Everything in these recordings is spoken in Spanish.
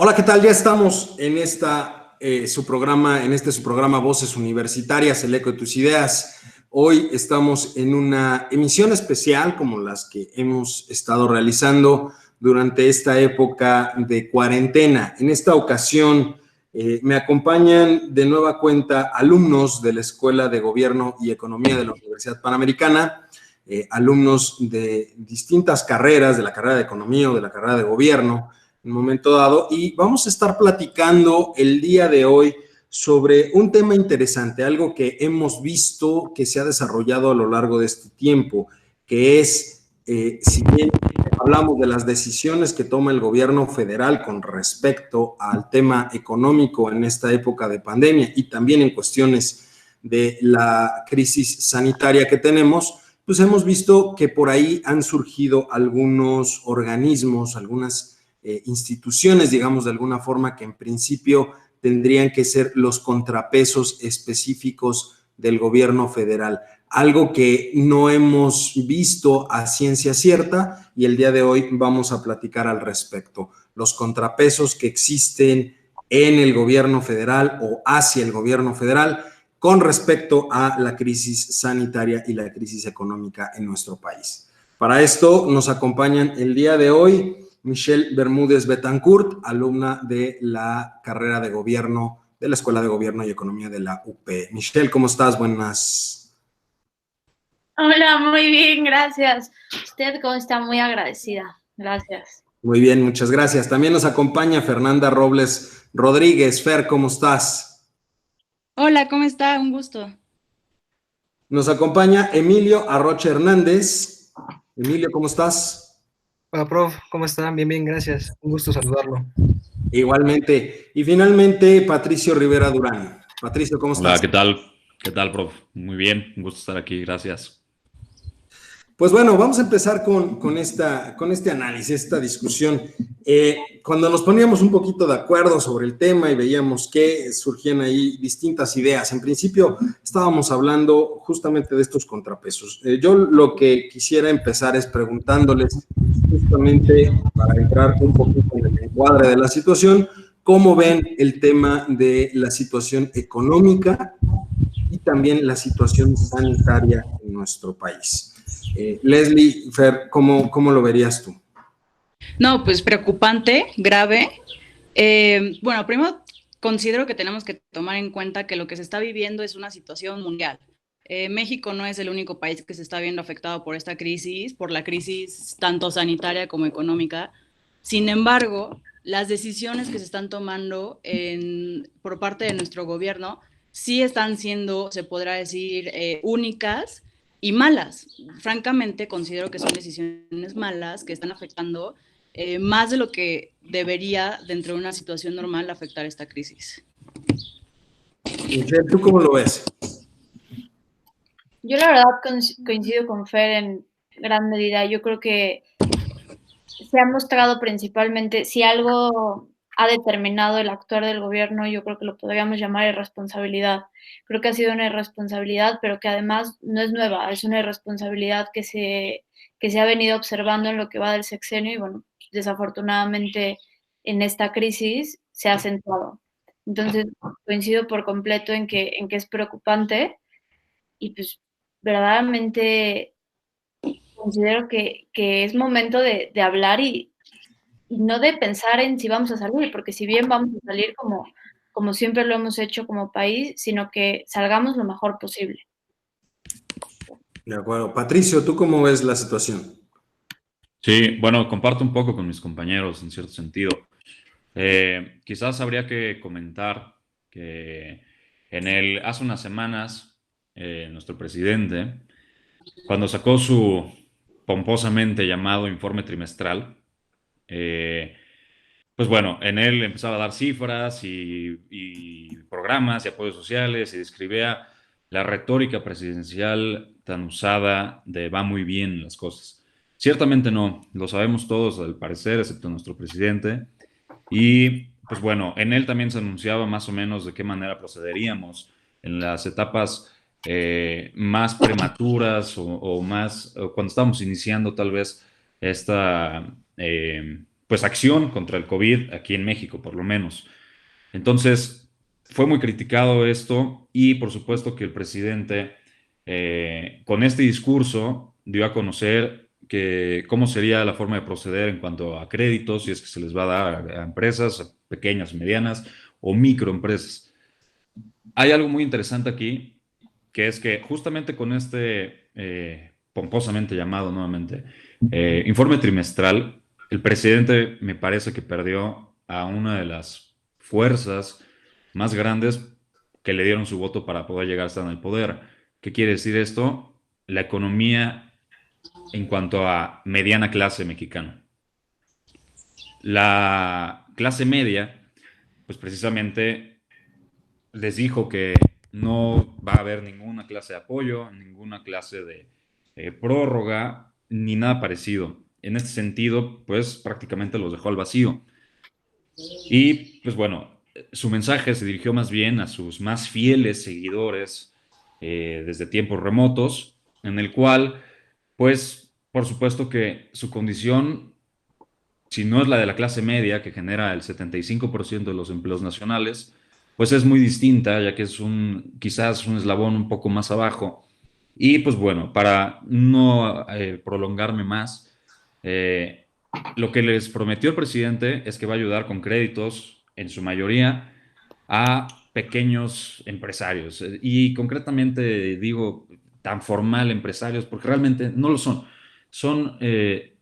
Hola, ¿qué tal? Ya estamos en su programa Voces Universitarias, el eco de tus ideas. Hoy estamos en una emisión especial como las que hemos estado realizando durante esta época de cuarentena. En esta ocasión me acompañan de nueva cuenta alumnos de la Escuela de Gobierno y Economía de la Universidad Panamericana, alumnos de distintas carreras, de la carrera de Economía o de la carrera de Gobierno, en un momento dado, y vamos a estar platicando el día de hoy sobre un tema interesante, algo que hemos visto que se ha desarrollado a lo largo de este tiempo, que es, si bien hablamos de las decisiones que toma el gobierno federal con respecto al tema económico en esta época de pandemia y también en cuestiones de la crisis sanitaria que tenemos, pues hemos visto que por ahí han surgido algunos organismos, algunas instituciones, digamos de alguna forma, que en principio tendrían que ser los contrapesos específicos del gobierno federal. Algo que no hemos visto a ciencia cierta y el día de hoy vamos a platicar al respecto. Los contrapesos que existen en el gobierno federal o hacia el gobierno federal con respecto a la crisis sanitaria y la crisis económica en nuestro país. Para esto nos acompañan el día de hoy Michelle Bermúdez Betancourt, alumna de la carrera de Gobierno de la Escuela de Gobierno y Economía de la UP. Michelle, ¿cómo estás? Buenas. Hola, muy bien, gracias. ¿Usted cómo está? Muy agradecida. Gracias. Muy bien, muchas gracias. También nos acompaña Fernanda Robles Rodríguez. Fer, ¿cómo estás? Hola, ¿cómo está? Un gusto. Nos acompaña Emilio Arrocha Hernández. Emilio, ¿cómo estás? Hola, prof, ¿cómo están? Bien, bien, gracias. Un gusto saludarlo. Igualmente. Y finalmente, Patricio Rivera Durán. Patricio, ¿cómo estás? Hola, ¿qué tal? ¿Qué tal, prof? Muy bien, un gusto estar aquí, gracias. Pues bueno, vamos a empezar con este análisis, esta discusión. Cuando nos poníamos un poquito de acuerdo sobre el tema y veíamos que surgían ahí distintas ideas, en principio estábamos hablando justamente de estos contrapesos. Yo lo que quisiera empezar es preguntándoles, justamente para entrar un poquito en el encuadre de la situación, ¿cómo ven el tema de la situación económica y también la situación sanitaria en nuestro país? Leslie, Fer, ¿cómo lo verías tú? No, pues preocupante, grave. Bueno, primero considero que tenemos que tomar en cuenta que lo que se está viviendo es una situación mundial. México no es el único país que se está viendo afectado por esta crisis, por la crisis tanto sanitaria como económica. Sin embargo, las decisiones que se están tomando por parte de nuestro gobierno sí están siendo, se podrá decir, únicas y malas. Francamente, considero que son decisiones malas que están afectando más de lo que debería, dentro de una situación normal, afectar esta crisis. Michelle, ¿tú cómo lo ves? Yo la verdad coincido con Fer en gran medida. Yo creo que se ha mostrado principalmente, si algo ha determinado el actuar del gobierno, yo creo que lo podríamos llamar irresponsabilidad. Creo que ha sido una irresponsabilidad, pero que además no es nueva, es una irresponsabilidad que se ha venido observando en lo que va del sexenio y bueno, desafortunadamente en esta crisis se ha acentuado. Entonces, coincido por completo en que es preocupante y pues verdaderamente considero que es momento de hablar y no de pensar en si vamos a salir, porque si bien vamos a salir como siempre lo hemos hecho como país, sino que salgamos lo mejor posible. De acuerdo. Patricio, ¿tú cómo ves la situación? Sí, bueno, comparto un poco con mis compañeros en cierto sentido. Quizás habría que comentar que hace unas semanas, nuestro presidente, cuando sacó su pomposamente llamado informe trimestral, pues bueno, en él empezaba a dar cifras y programas y apoyos sociales y describía la retórica presidencial tan usada de va muy bien las cosas. Ciertamente no, lo sabemos todos al parecer, excepto nuestro presidente. Y pues bueno, en él también se anunciaba más o menos de qué manera procederíamos en las etapas más prematuras o cuando estamos iniciando tal vez esta pues acción contra el COVID aquí en México, por lo menos. Entonces, fue muy criticado esto y por supuesto que el presidente con este discurso dio a conocer cómo sería la forma de proceder en cuanto a créditos, si es que se les va a dar a empresas pequeñas, medianas o microempresas. Hay algo muy interesante aquí, que es que justamente con este pomposamente llamado nuevamente informe trimestral, el presidente me parece que perdió a una de las fuerzas más grandes que le dieron su voto para poder llegar a estar en el poder. ¿Qué quiere decir esto? La economía en cuanto a mediana clase mexicana. La clase media, pues precisamente les dijo que no va a haber ninguna clase de apoyo, ninguna clase de prórroga, ni nada parecido. En este sentido, pues prácticamente los dejó al vacío. Y pues bueno, su mensaje se dirigió más bien a sus más fieles seguidores desde tiempos remotos, en el cual, pues, por supuesto que su condición, si no es la de la clase media, que genera el 75% de los empleos nacionales, pues es muy distinta, ya que es quizás un eslabón un poco más abajo. Y pues bueno, para no prolongarme más, lo que les prometió el presidente es que va a ayudar con créditos, en su mayoría, a pequeños empresarios. Y concretamente digo tan formal empresarios, porque realmente no lo son. Son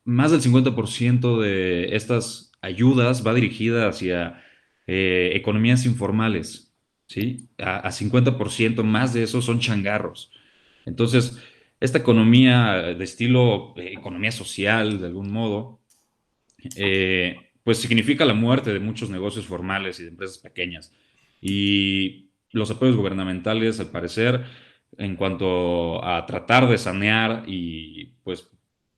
más del 50% de estas ayudas va dirigida hacia economías informales, ¿sí? A 50% más de eso son changarros. Entonces, esta economía de estilo economía social, de algún modo, pues significa la muerte de muchos negocios formales y de empresas pequeñas. Y los apoyos gubernamentales, al parecer, en cuanto a tratar de sanear y pues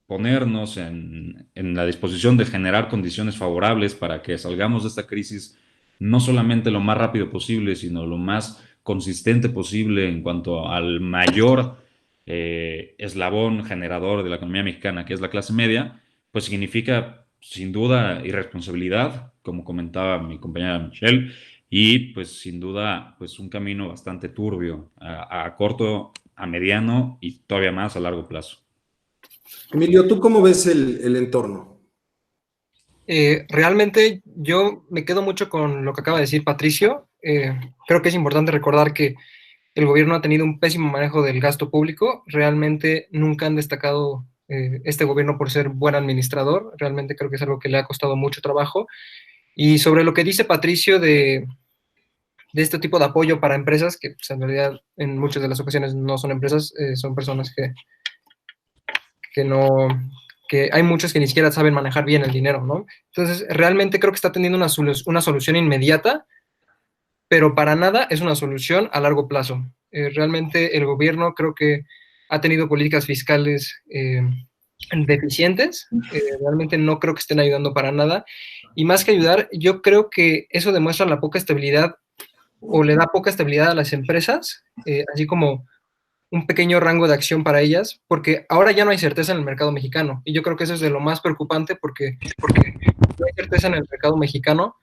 ponernos en la disposición de generar condiciones favorables para que salgamos de esta crisis no solamente lo más rápido posible, sino lo más consistente posible en cuanto al mayor eslabón generador de la economía mexicana, que es la clase media, pues significa sin duda irresponsabilidad, como comentaba mi compañera Michelle, y pues sin duda pues un camino bastante turbio a corto, a mediano y todavía más a largo plazo. Emilio, ¿tú cómo ves el entorno? Realmente yo me quedo mucho con lo que acaba de decir Patricio. Creo que es importante recordar que el gobierno ha tenido un pésimo manejo del gasto público. Realmente nunca han destacado este gobierno por ser buen administrador. Realmente creo que es algo que le ha costado mucho trabajo. Y sobre lo que dice Patricio de este tipo de apoyo para empresas, que pues, en realidad en muchas de las ocasiones no son empresas, son personas que hay muchos que ni siquiera saben manejar bien el dinero, ¿no? Entonces, realmente creo que está teniendo una solución inmediata, pero para nada es una solución a largo plazo. Realmente el gobierno creo que ha tenido políticas fiscales deficientes, realmente no creo que estén ayudando para nada, y más que ayudar, yo creo que eso demuestra la poca estabilidad o le da poca estabilidad a las empresas, así como un pequeño rango de acción para ellas, porque ahora ya no hay certeza en el mercado mexicano, y yo creo que eso es de lo más preocupante, porque no hay certeza en el mercado mexicano.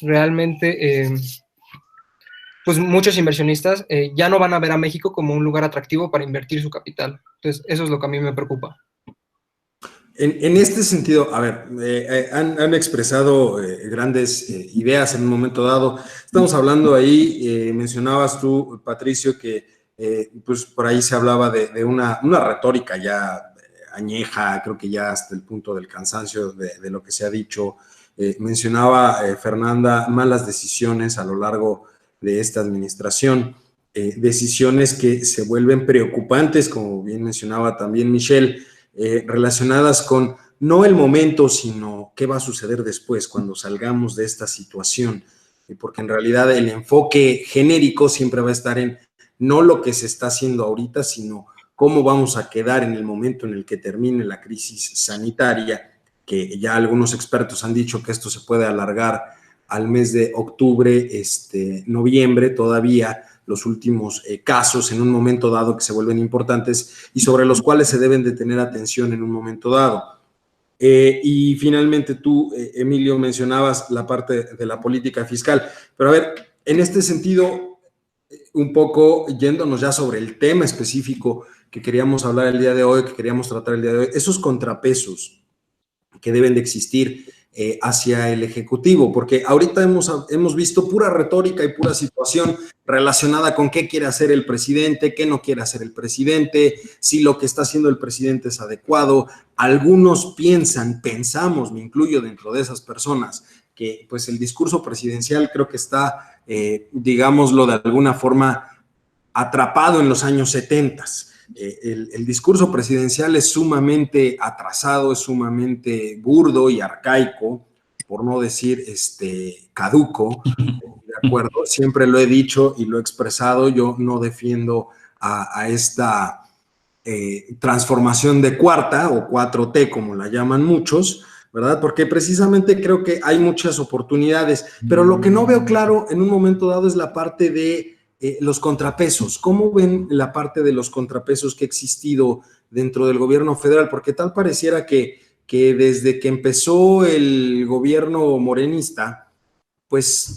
Realmente, pues muchos inversionistas ya no van a ver a México como un lugar atractivo para invertir su capital. Entonces, eso es lo que a mí me preocupa. En este sentido, a ver, han expresado grandes ideas en un momento dado. Estamos hablando ahí, mencionabas tú, Patricio, que pues por ahí se hablaba de una retórica ya añeja, creo que ya hasta el punto del cansancio de lo que se ha dicho. Mencionaba Fernanda malas decisiones a lo largo de esta administración, decisiones que se vuelven preocupantes, como bien mencionaba también Michelle, relacionadas con no el momento, sino qué va a suceder después cuando salgamos de esta situación, porque en realidad el enfoque genérico siempre va a estar en no lo que se está haciendo ahorita, sino cómo vamos a quedar en el momento en el que termine la crisis sanitaria, que ya algunos expertos han dicho que esto se puede alargar al mes de octubre, noviembre todavía, los últimos casos en un momento dado que se vuelven importantes y sobre los cuales se deben de tener atención en un momento dado. Y finalmente tú, Emilio, mencionabas la parte de la política fiscal. Pero a ver, en este sentido, un poco yéndonos ya sobre el tema específico que queríamos hablar el día de hoy, que queríamos tratar el día de hoy, esos contrapesos que deben de existir hacia el Ejecutivo, porque ahorita hemos visto pura retórica y pura situación relacionada con qué quiere hacer el presidente, qué no quiere hacer el presidente, si lo que está haciendo el presidente es adecuado. Algunos pensamos, me incluyo dentro de esas personas, que pues el discurso presidencial creo que está, digámoslo de alguna forma, atrapado en los años 70. El discurso presidencial es sumamente atrasado, es sumamente burdo y arcaico, por no decir caduco, ¿de acuerdo? Siempre lo he dicho y lo he expresado, yo no defiendo a esta transformación de cuarta o 4T, como la llaman muchos, ¿verdad? Porque precisamente creo que hay muchas oportunidades, pero lo que no veo claro en un momento dado es la parte de los contrapesos. ¿Cómo ven la parte de los contrapesos que ha existido dentro del gobierno federal? Porque tal pareciera que desde que empezó el gobierno morenista, pues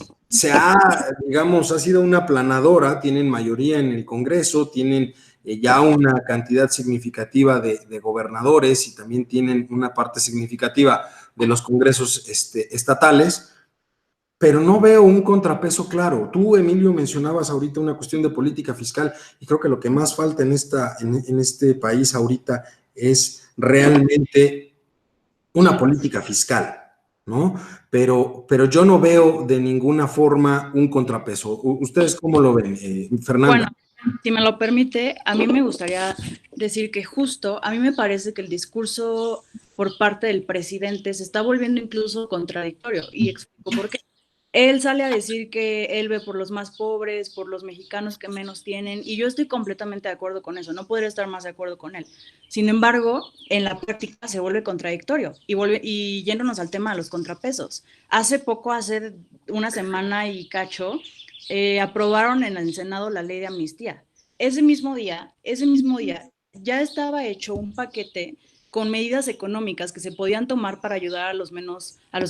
ha sido una aplanadora, tienen mayoría en el Congreso, tienen ya una cantidad significativa de gobernadores y también tienen una parte significativa de los congresos estatales, pero no veo un contrapeso claro. Tú, Emilio, mencionabas ahorita una cuestión de política fiscal y creo que lo que más falta en este país ahorita es realmente una política fiscal, ¿no? Pero yo no veo de ninguna forma un contrapeso. ¿Ustedes cómo lo ven, Fernanda? Bueno, si me lo permite, a mí me gustaría decir que justo, a mí me parece que el discurso por parte del presidente se está volviendo incluso contradictorio, y explico por qué. Él sale a decir que él ve por los más pobres, por los mexicanos que menos tienen, y yo estoy completamente de acuerdo con eso, no podría estar más de acuerdo con él. Sin embargo, en la práctica se vuelve contradictorio, y yéndonos al tema de los contrapesos. Hace una semana y cacho, aprobaron en el Senado la ley de amnistía. Ese mismo día, ya estaba hecho un paquete con medidas económicas que se podían tomar para ayudar a los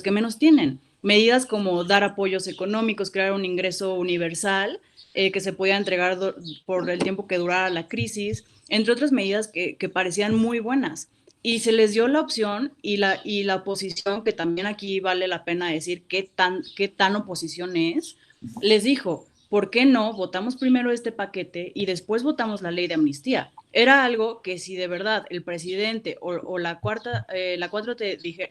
que menos tienen. Medidas como dar apoyos económicos, crear un ingreso universal que se podía entregar por el tiempo que durara la crisis, entre otras medidas que parecían muy buenas. Y se les dio la opción y la oposición, que también aquí vale la pena decir qué tan oposición es, les dijo, ¿por qué no votamos primero este paquete y después votamos la ley de amnistía? Era algo que si de verdad el presidente o la 4T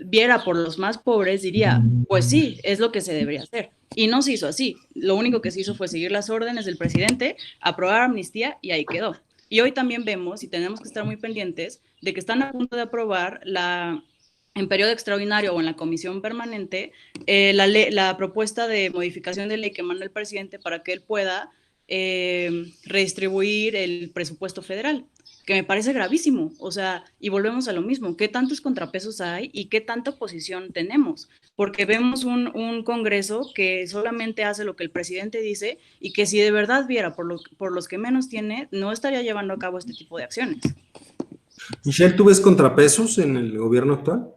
viera por los más pobres, diría, pues sí, es lo que se debería hacer. Y no se hizo así. Lo único que se hizo fue seguir las órdenes del presidente, aprobar amnistía y ahí quedó. Y hoy también vemos, y tenemos que estar muy pendientes, de que están a punto de aprobar en periodo extraordinario o en la comisión permanente la propuesta de modificación de ley que manda el presidente para que él pueda redistribuir el presupuesto federal, que me parece gravísimo. O sea, y volvemos a lo mismo, ¿qué tantos contrapesos hay y qué tanta oposición tenemos? Porque vemos un Congreso que solamente hace lo que el presidente dice y que si de verdad viera por los que menos tiene, no estaría llevando a cabo este tipo de acciones. Michelle, ¿tú ves contrapesos en el gobierno actual?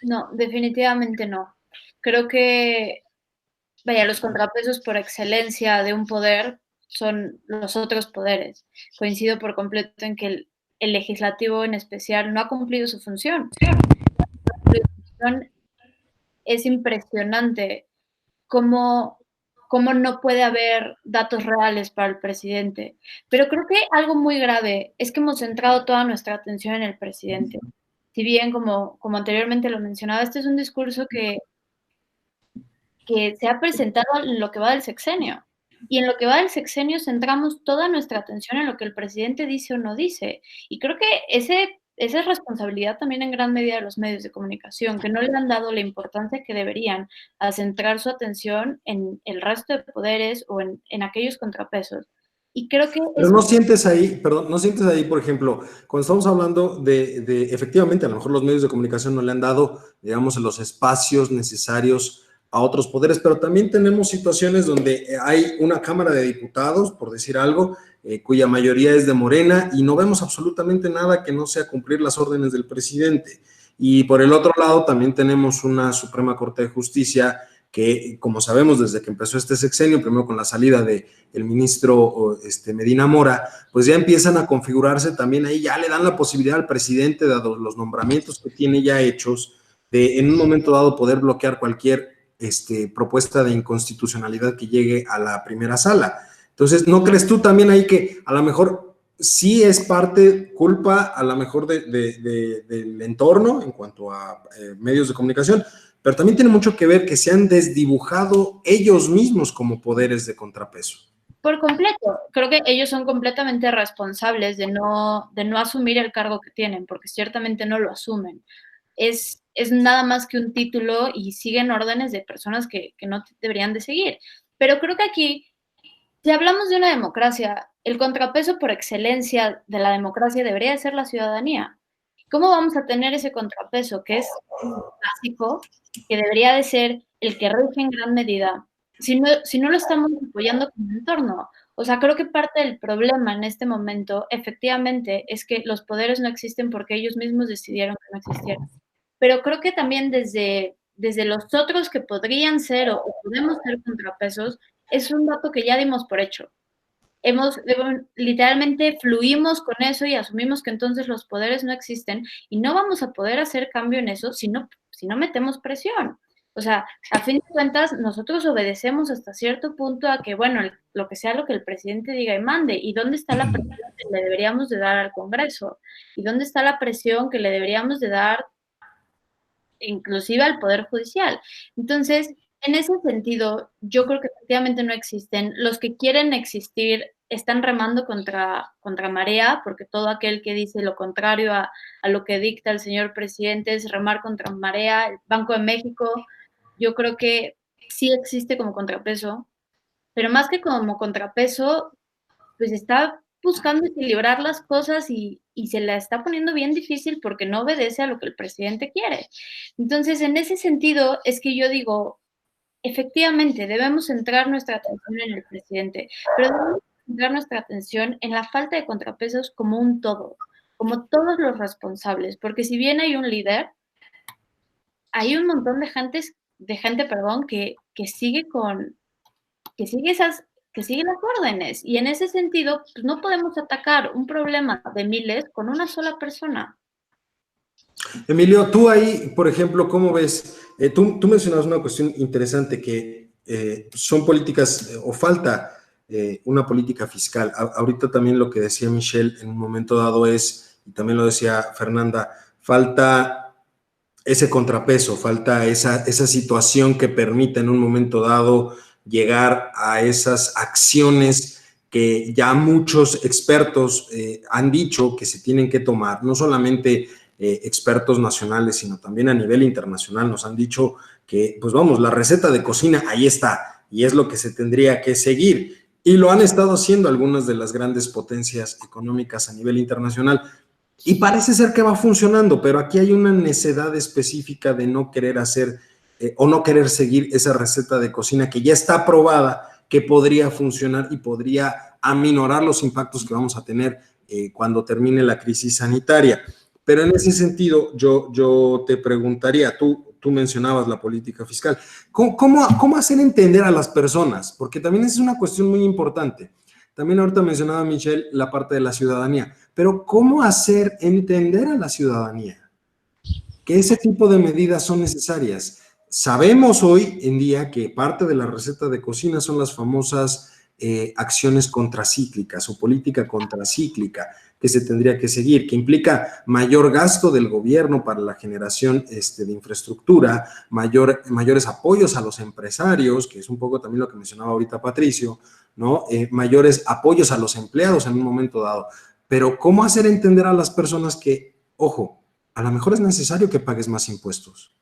No, definitivamente no. Creo que, los contrapesos por excelencia de un poder son los otros poderes. Coincido por completo en que el legislativo en especial no ha cumplido su función. Es impresionante cómo no puede haber datos reales para el presidente. Pero creo que algo muy grave es que hemos centrado toda nuestra atención en el presidente. Si bien, como anteriormente lo mencionaba, este es un discurso que se ha presentado en lo que va del sexenio. Y en lo que va del sexenio centramos toda nuestra atención en lo que el presidente dice o no dice. Y creo que esa es responsabilidad también en gran medida de los medios de comunicación, que no le han dado la importancia que deberían a centrar su atención en el resto de poderes o en aquellos contrapesos. Y creo que... Pero no sientes ahí, por ejemplo, cuando estamos hablando de efectivamente, a lo mejor los medios de comunicación no le han dado, digamos, los espacios necesarios a otros poderes, pero también tenemos situaciones donde hay una Cámara de Diputados, por decir algo, cuya mayoría es de Morena, y no vemos absolutamente nada que no sea cumplir las órdenes del presidente. Y por el otro lado también tenemos una Suprema Corte de Justicia que, como sabemos, desde que empezó este sexenio, primero con la salida del ministro Medina Mora, pues ya empiezan a configurarse también ahí, ya le dan la posibilidad al presidente, dado los nombramientos que tiene ya hechos, de en un momento dado poder bloquear cualquier propuesta de inconstitucionalidad que llegue a la primera sala. Entonces, ¿no crees tú también ahí que a lo mejor sí es parte culpa a lo mejor del entorno en cuanto a medios de comunicación, pero también tiene mucho que ver que se han desdibujado ellos mismos como poderes de contrapeso? Por completo. Creo que ellos son completamente responsables de no asumir el cargo que tienen, porque ciertamente no lo asumen. Es nada más que un título y siguen órdenes de personas que no deberían de seguir. Pero creo que aquí, si hablamos de una democracia, el contrapeso por excelencia de la democracia debería ser la ciudadanía. ¿Cómo vamos a tener ese contrapeso que es básico, que debería de ser el que rige en gran medida, si no lo estamos apoyando como entorno? O sea, creo que parte del problema en este momento, efectivamente, es que los poderes no existen porque ellos mismos decidieron que no existieran. Pero creo que también desde los otros que podrían ser o podemos ser contrapesos, es un dato que ya dimos por hecho. Literalmente fluimos con eso y asumimos que entonces los poderes no existen y no vamos a poder hacer cambio en eso si no metemos presión. O sea, a fin de cuentas, nosotros obedecemos hasta cierto punto a que, bueno, lo que sea lo que el presidente diga y mande. ¿Y dónde está la presión que le deberíamos de dar al Congreso? ¿Y dónde está la presión que le deberíamos de dar inclusive al Poder Judicial? Entonces, en ese sentido, yo creo que efectivamente no existen. Los que quieren existir están remando contra marea, porque todo aquel que dice lo contrario a lo que dicta el señor presidente es remar contra marea. El Banco de México, yo creo que sí existe como contrapeso, pero más que como contrapeso, pues está buscando equilibrar las cosas y se la está poniendo bien difícil porque no obedece a lo que el presidente quiere. Entonces, en ese sentido, es que yo digo, efectivamente, debemos centrar nuestra atención en el presidente, pero debemos centrar nuestra atención en la falta de contrapesos como un todo, como todos los responsables, porque si bien hay un líder, hay un montón de gente, que sigue las órdenes, y en ese sentido, pues no podemos atacar un problema de miles con una sola persona. Emilio, tú ahí, por ejemplo, ¿cómo ves? Tú mencionabas una cuestión interesante que son políticas o falta una política fiscal. Ahorita también lo que decía Michelle en un momento dado es, y también lo decía Fernanda, falta ese contrapeso, falta esa situación que permita en un momento dado llegar a esas acciones que ya muchos expertos han dicho que se tienen que tomar, no solamente expertos nacionales, sino también a nivel internacional nos han dicho que, pues vamos, la receta de cocina ahí está y es lo que se tendría que seguir. Y lo han estado haciendo algunas de las grandes potencias económicas a nivel internacional. Y parece ser que va funcionando, pero aquí hay una necedad específica de no querer hacer o no querer seguir esa receta de cocina que ya está aprobada, que podría funcionar y podría aminorar los impactos que vamos a tener cuando termine la crisis sanitaria. Pero en ese sentido, yo te preguntaría, tú mencionabas la política fiscal, ¿cómo hacer entender a las personas? Porque también es una cuestión muy importante. También ahorita mencionaba Michelle la parte de la ciudadanía, pero ¿cómo hacer entender a la ciudadanía que ese tipo de medidas son necesarias? Sabemos hoy en día que parte de la receta de cocina son las famosas acciones contracíclicas o política contracíclica que se tendría que seguir, que implica mayor gasto del gobierno para la generación de infraestructura, mayores apoyos a los empresarios, que es un poco también lo que mencionaba ahorita Patricio, ¿no? Mayores apoyos a los empleados en un momento dado. Pero ¿cómo hacer entender a las personas que, ojo, a lo mejor es necesario que pagues más impuestos?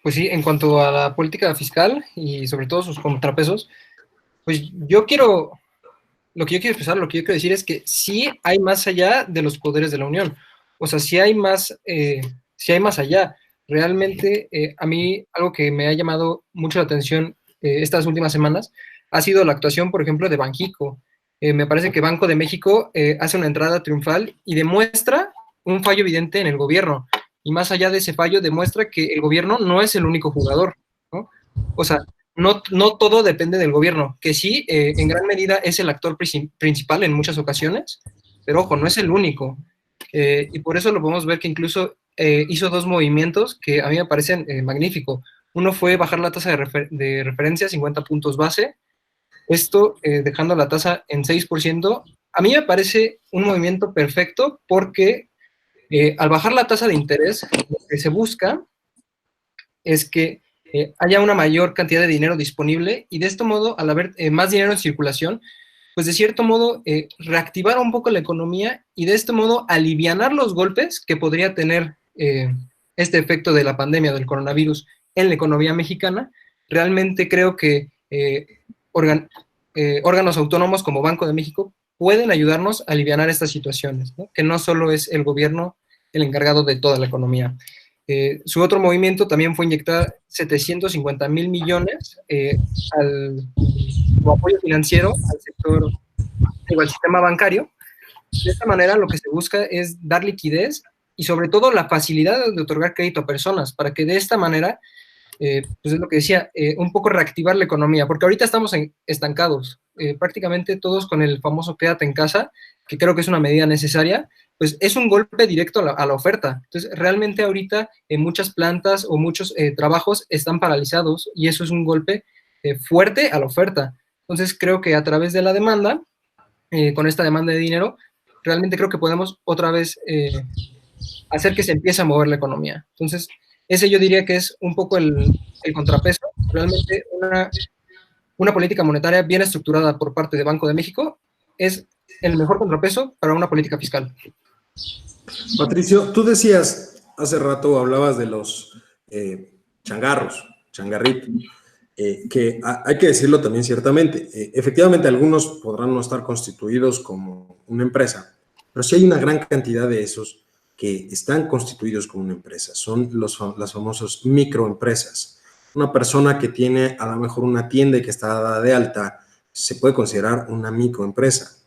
Pues sí, en cuanto a la política fiscal y sobre todo sus contrapesos, pues lo que yo quiero expresar, lo que yo quiero decir es que sí hay más allá de los poderes de la Unión. O sea, sí hay más allá. Realmente, a mí algo que me ha llamado mucho la atención estas últimas semanas ha sido la actuación, por ejemplo, de Banxico. me parece que Banco de México hace una entrada triunfal y demuestra un fallo evidente en el gobierno. Y más allá de ese fallo, demuestra que el gobierno no es el único jugador, ¿no? O sea, no todo depende del gobierno, que sí, en gran medida es el actor principal en muchas ocasiones, pero ojo, no es el único. Y por eso lo podemos ver que incluso hizo dos movimientos que a mí me parecen magníficos. Uno fue bajar la tasa de referencia a 50 puntos base, esto dejando la tasa en 6%. A mí me parece un movimiento perfecto porque al bajar la tasa de interés, lo que se busca es que haya una mayor cantidad de dinero disponible y de este modo, al haber más dinero en circulación, pues de cierto modo reactivar un poco la economía y de este modo alivianar los golpes que podría tener este efecto de la pandemia del coronavirus en la economía mexicana. Realmente creo que órganos autónomos como Banco de México pueden ayudarnos a alivianar estas situaciones, ¿no? Que no solo es el gobierno el encargado de toda la economía. Su otro movimiento también fue inyectar 750,000 millones como apoyo financiero al sector, al sistema bancario. De esta manera lo que se busca es dar liquidez y sobre todo la facilidad de otorgar crédito a personas para que de esta manera, pues es lo que decía, un poco reactivar la economía, porque ahorita estamos estancados, prácticamente todos con el famoso quédate en casa, que creo que es una medida necesaria, pues es un golpe directo a la oferta. Entonces, realmente ahorita muchas plantas o muchos trabajos están paralizados y eso es un golpe fuerte a la oferta. Entonces, creo que a través de la demanda, con esta demanda de dinero, realmente creo que podemos otra vez hacer que se empiece a mover la economía. Entonces, ese yo diría que es un poco el contrapeso. Realmente una política monetaria bien estructurada por parte de Banco de México es el mejor contrapeso para una política fiscal. Patricio, tú decías hace rato, hablabas de los changarritos, que hay que decirlo también ciertamente. Efectivamente, algunos podrán no estar constituidos como una empresa, pero sí hay una gran cantidad de esos que están constituidos como una empresa. Son las famosas microempresas. Una persona que tiene a lo mejor una tienda y que está dada de alta se puede considerar una microempresa.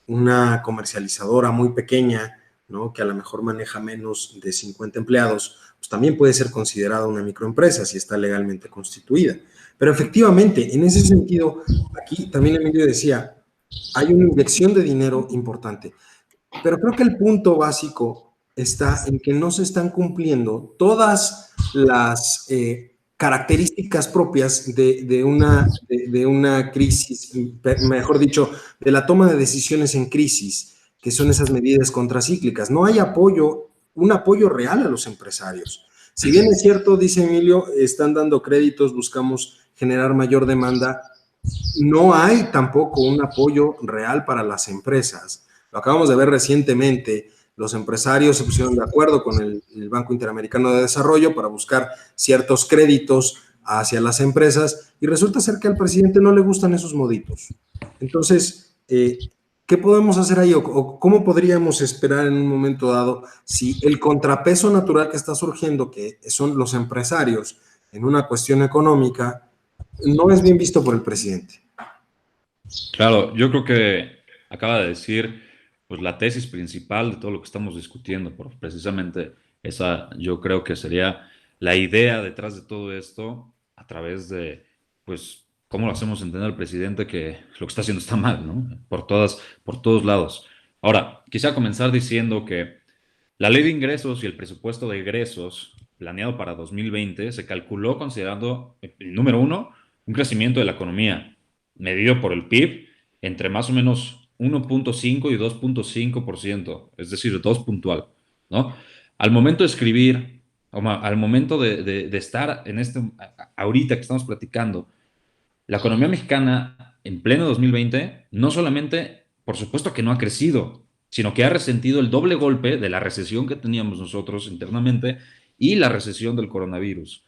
Una comercializadora muy pequeña, ¿no?, que a lo mejor maneja menos de 50 empleados, pues también puede ser considerada una microempresa si está legalmente constituida. Pero efectivamente, en ese sentido, aquí también Emilio decía, hay una inyección de dinero importante. Pero creo que el punto básico está en que no se están cumpliendo todas las características propias de una crisis, mejor dicho, de la toma de decisiones en crisis, que son esas medidas contracíclicas. No hay un apoyo real a los empresarios. Si bien es cierto, dice Emilio, están dando créditos, buscamos generar mayor demanda, no hay tampoco un apoyo real para las empresas. Lo acabamos de ver recientemente. Los empresarios se pusieron de acuerdo con el Banco Interamericano de Desarrollo para buscar ciertos créditos hacia las empresas y resulta ser que al presidente no le gustan esos moditos. Entonces, ¿qué podemos hacer ahí o cómo podríamos esperar en un momento dado si el contrapeso natural que está surgiendo, que son los empresarios en una cuestión económica, no es bien visto por el presidente? Claro, yo creo que acaba de decir pues la tesis principal de todo lo que estamos discutiendo, porque precisamente esa yo creo que sería la idea detrás de todo esto a través de, pues, cómo lo hacemos entender al presidente que lo que está haciendo está mal, ¿no? Por todos lados. Ahora, quisiera comenzar diciendo que la ley de ingresos y el presupuesto de egresos planeado para 2020 se calculó considerando, número uno, un crecimiento de la economía medido por el PIB entre más o menos 1.5 y 2.5%, es decir, 2 puntual, ¿no? Al momento de escribir, al momento de estar en ahorita que estamos platicando, la economía mexicana en pleno 2020, no solamente, por supuesto que no ha crecido, sino que ha resentido el doble golpe de la recesión que teníamos nosotros internamente y la recesión del coronavirus,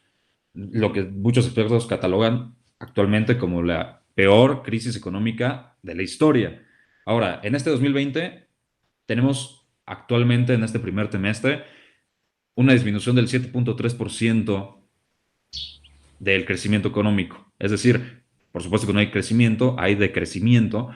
lo que muchos expertos catalogan actualmente como la peor crisis económica de la historia. Ahora, en este 2020 tenemos actualmente en este primer trimestre una disminución del 7.3% del crecimiento económico. Es decir, por supuesto que no hay crecimiento, hay decrecimiento.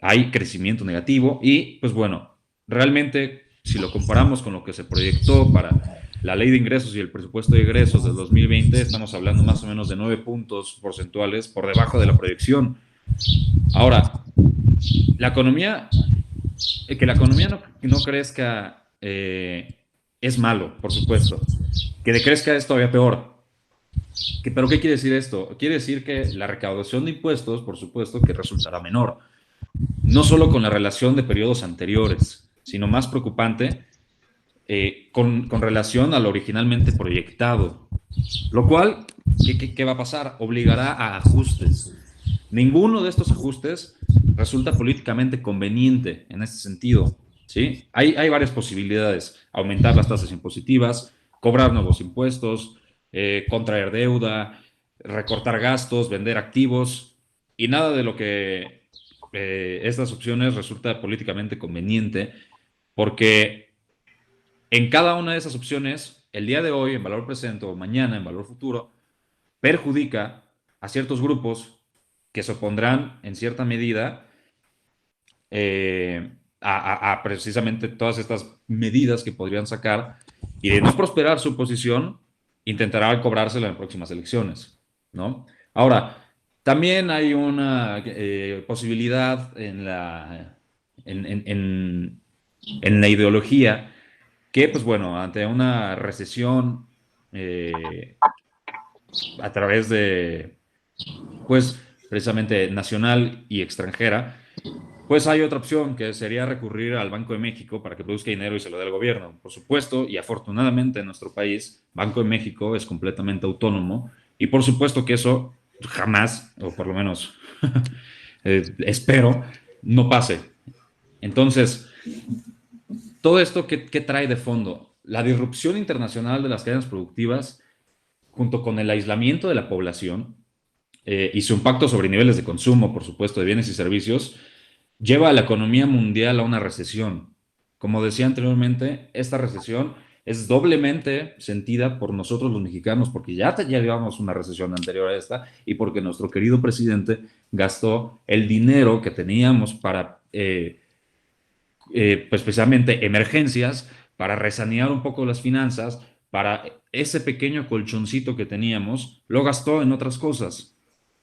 hay crecimiento negativo y, pues bueno, realmente, si lo comparamos con lo que se proyectó para la ley de ingresos y el presupuesto de egresos del 2020, estamos hablando más o menos de 9 puntos porcentuales por debajo de la proyección. Ahora, la economía, que la economía no crezca es malo, por supuesto. Que decrezca es todavía peor. ¿Pero qué quiere decir esto? Quiere decir que la recaudación de impuestos, por supuesto, que resultará menor. No solo con la relación de periodos anteriores, sino más preocupante, con relación a lo originalmente proyectado. Lo cual, ¿qué va a pasar? Obligará a ajustes. Ninguno de estos ajustes resulta políticamente conveniente en este sentido, ¿sí? Hay varias posibilidades. Aumentar las tasas impositivas, cobrar nuevos impuestos, contraer deuda, recortar gastos, vender activos, y nada de lo que estas opciones resulta políticamente conveniente, porque en cada una de esas opciones, el día de hoy en valor presente o mañana en valor futuro, perjudica a ciertos grupos que se opondrán en cierta medida a precisamente todas estas medidas que podrían sacar, y de no prosperar su posición, intentará cobrársela en próximas elecciones, ¿no? Ahora, también hay una posibilidad en la ideología que, pues bueno, ante una recesión a través de, pues, precisamente nacional y extranjera, pues hay otra opción que sería recurrir al Banco de México para que produzca dinero y se lo dé al gobierno. Por supuesto, y afortunadamente en nuestro país, Banco de México es completamente autónomo y por supuesto que eso jamás, o por lo menos espero, no pase. Entonces, todo esto, ¿qué trae de fondo? La disrupción internacional de las cadenas productivas, junto con el aislamiento de la población y su impacto sobre niveles de consumo, por supuesto, de bienes y servicios, lleva a la economía mundial a una recesión. Como decía anteriormente, esta recesión es doblemente sentida por nosotros los mexicanos, porque ya llevamos una recesión anterior a esta y porque nuestro querido presidente gastó el dinero que teníamos para, pues especialmente emergencias, para resanear un poco las finanzas, para ese pequeño colchoncito que teníamos, lo gastó en otras cosas.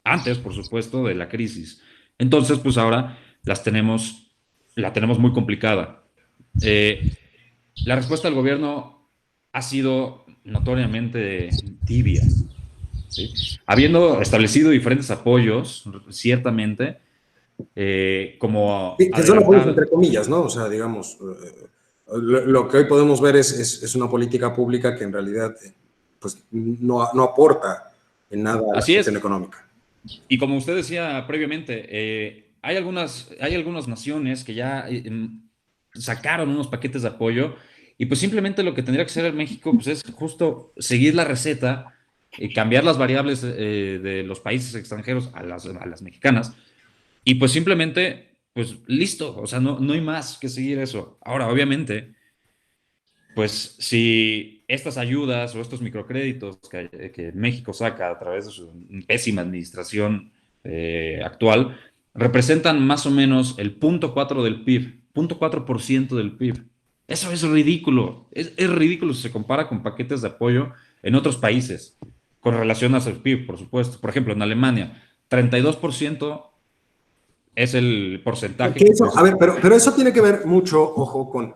Antes, por supuesto, de la crisis. Entonces, pues ahora la tenemos muy complicada. La respuesta del gobierno ha sido notoriamente tibia, ¿sí? Habiendo establecido diferentes apoyos, ciertamente, como... Que son apoyos entre comillas, ¿no? O sea, digamos, lo que hoy podemos ver es una política pública que en realidad pues, no aporta en nada a la cuestión económica. Y como usted decía previamente, hay algunas naciones que ya sacaron unos paquetes de apoyo y pues simplemente lo que tendría que hacer en México pues es justo seguir la receta y cambiar las variables de los países extranjeros a las mexicanas y pues simplemente, pues listo, o sea, no hay más que seguir eso. Ahora, obviamente, pues si estas ayudas o estos microcréditos que México saca a través de su pésima administración actual, representan más o menos el 0.4 del PIB, 0.4% del PIB. Eso es ridículo, es ridículo si se compara con paquetes de apoyo en otros países, con relación al PIB, por supuesto. Por ejemplo, en Alemania, 32% es el porcentaje. A ver, pero eso tiene que ver mucho, ojo, con...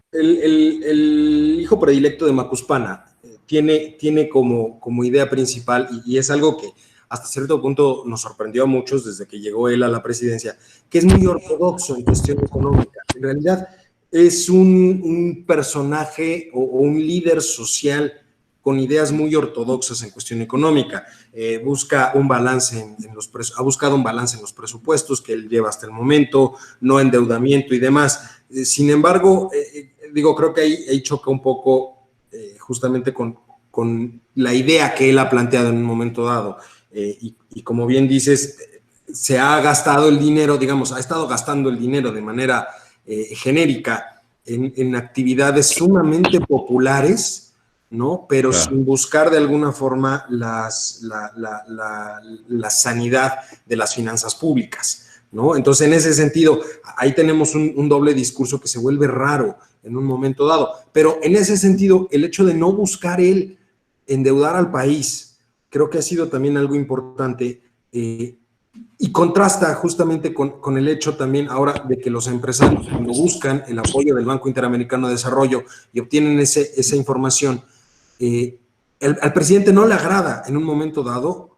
El hijo predilecto de Macuspana tiene como idea principal, y es algo que hasta cierto punto nos sorprendió a muchos desde que llegó él a la presidencia, que es muy ortodoxo en cuestión económica. En realidad es un personaje o un líder social con ideas muy ortodoxas en cuestión económica. Busca un balance ha buscado un balance en los presupuestos que él lleva hasta el momento, no endeudamiento y demás. Sin embargo, creo que ahí choca un poco justamente con la idea que él ha planteado en un momento dado. Y como bien dices, se ha gastado el dinero, ha estado gastando el dinero de manera genérica en actividades sumamente populares, ¿no? Pero claro, sin buscar de alguna forma la sanidad de las finanzas públicas. ¿no? Entonces, en ese sentido, ahí tenemos un doble discurso que se vuelve raro en un momento dado. Pero en ese sentido, el hecho de no buscar él endeudar al país, creo que ha sido también algo importante y contrasta justamente con el hecho también ahora de que los empresarios, cuando buscan el apoyo del Banco Interamericano de Desarrollo y obtienen esa información, al presidente no le agrada en un momento dado,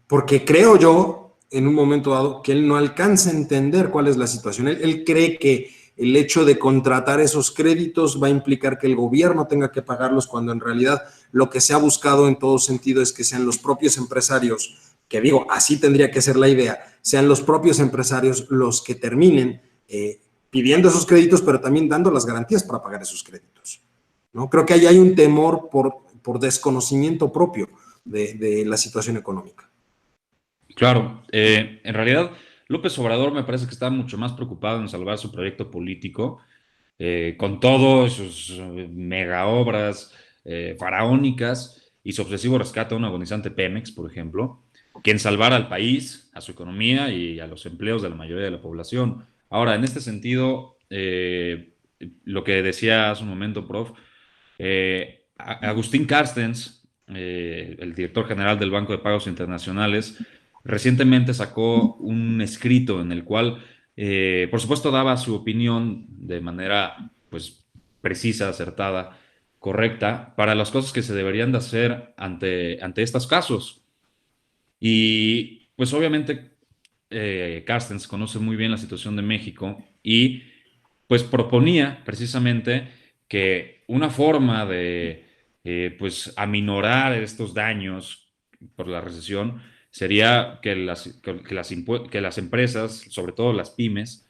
porque creo yo, en un momento dado, que él no alcanza a entender cuál es la situación. Él cree que el hecho de contratar esos créditos va a implicar que el gobierno tenga que pagarlos, cuando en realidad lo que se ha buscado en todo sentido es que sean los propios empresarios, que digo, así tendría que ser la idea, sean los propios empresarios los que terminen pidiendo esos créditos, pero también dando las garantías para pagar esos créditos, ¿no? Creo que ahí hay un temor por desconocimiento propio de la situación económica. Claro, en realidad López Obrador me parece que está mucho más preocupado en salvar su proyecto político, con todos sus mega obras faraónicas y su obsesivo rescate a un agonizante Pemex, por ejemplo, que en salvar al país, a su economía y a los empleos de la mayoría de la población. Ahora, en este sentido, lo que decía hace un momento, prof, Agustín Carstens, el director general del Banco de Pagos Internacionales, recientemente sacó un escrito en el cual, por supuesto, daba su opinión de manera, pues, precisa, acertada, correcta, para las cosas que se deberían de hacer ante estos casos. Y, pues, obviamente, Carstens conoce muy bien la situación de México y, pues, proponía precisamente que una forma de, pues, aminorar estos daños por la recesión sería que las empresas, sobre todo las pymes,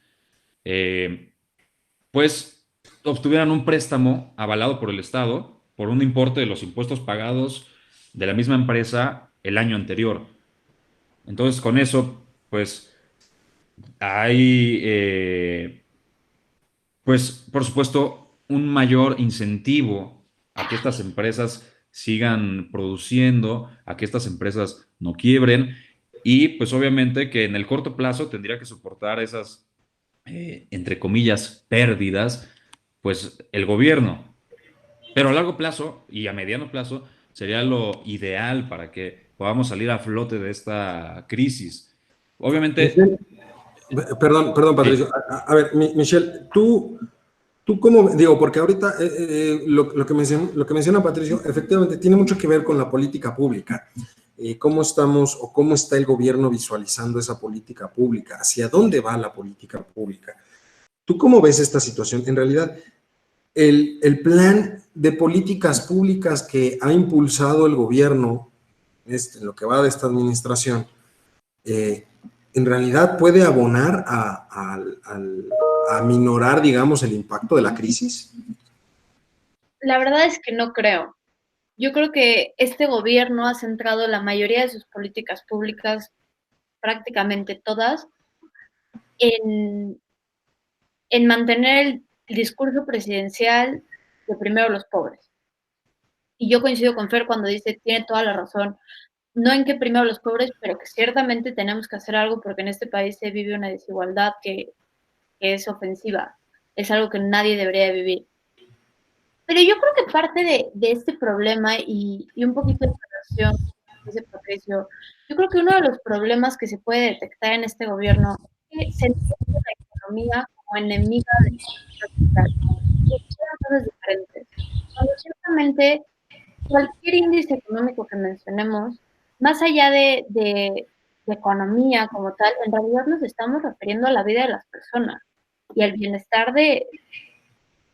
pues obtuvieran un préstamo avalado por el Estado por un importe de los impuestos pagados de la misma empresa el año anterior. Entonces, con eso, pues hay, pues, por supuesto, un mayor incentivo a que estas empresas sigan produciendo, a que estas empresas no quiebren y pues obviamente que en el corto plazo tendría que soportar esas, entre comillas, pérdidas, pues el gobierno. Pero a largo plazo y a mediano plazo sería lo ideal para que podamos salir a flote de esta crisis. Obviamente, Perdón, Patricio. sí, A ver, Michelle, tú cómo, digo, porque ahorita lo que menciona Patricio efectivamente tiene mucho que ver con la política pública. ¿Cómo estamos o cómo está el gobierno visualizando esa política pública? ¿Hacia dónde va la política pública? ¿Tú cómo ves esta situación? En realidad, el plan de políticas públicas que ha impulsado el gobierno, en lo que va de esta administración, en realidad puede abonar a minorar, digamos, el impacto de la crisis. La verdad es que no creo. Yo creo que este gobierno ha centrado la mayoría de sus políticas públicas, prácticamente todas, en mantener el discurso presidencial de primero los pobres. Y yo coincido con Fer cuando dice, tiene toda la razón, no en que primero los pobres, pero que ciertamente tenemos que hacer algo porque en este país se vive una desigualdad que es ofensiva, es algo que nadie debería vivir. Pero yo creo que parte de este problema y un poquito de relación, dice Patricio, yo creo que uno de los problemas que se puede detectar en este gobierno es que se entiende la economía como enemiga de la sociedad. Y son cosas diferentes. Cuando ciertamente cualquier índice económico que mencionemos, más allá de economía como tal, en realidad nos estamos refiriendo a la vida de las personas y al bienestar de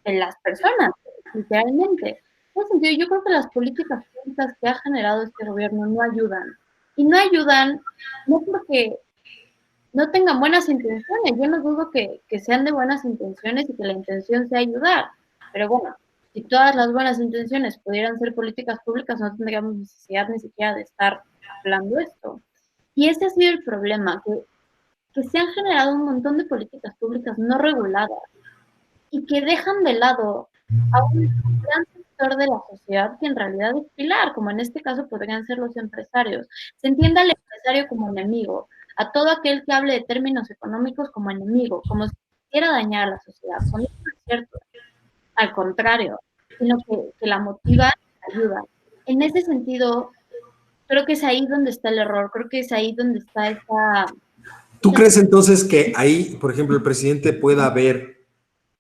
las personas, literalmente. En ese sentido, yo creo que las políticas públicas que ha generado este gobierno no ayudan. Y no ayudan no porque no tengan buenas intenciones. Yo no dudo que sean de buenas intenciones y que la intención sea ayudar. Pero bueno, si todas las buenas intenciones pudieran ser políticas públicas, no tendríamos necesidad ni siquiera de estar hablando de esto. Y ese ha sido el problema, que se han generado un montón de políticas públicas no reguladas y que dejan de lado a un gran sector de la sociedad que en realidad es pilar, como en este caso podrían ser los empresarios. Se entiende al empresario como enemigo, a todo aquel que hable de términos económicos como enemigo, como si quisiera dañar a la sociedad. Cuando eso no es cierto, al contrario, sino que la motiva y la ayuda. En ese sentido, creo que es ahí donde está el error, creo que es ahí donde está esa... ¿Tú crees entonces que ahí, por ejemplo, el presidente pueda ver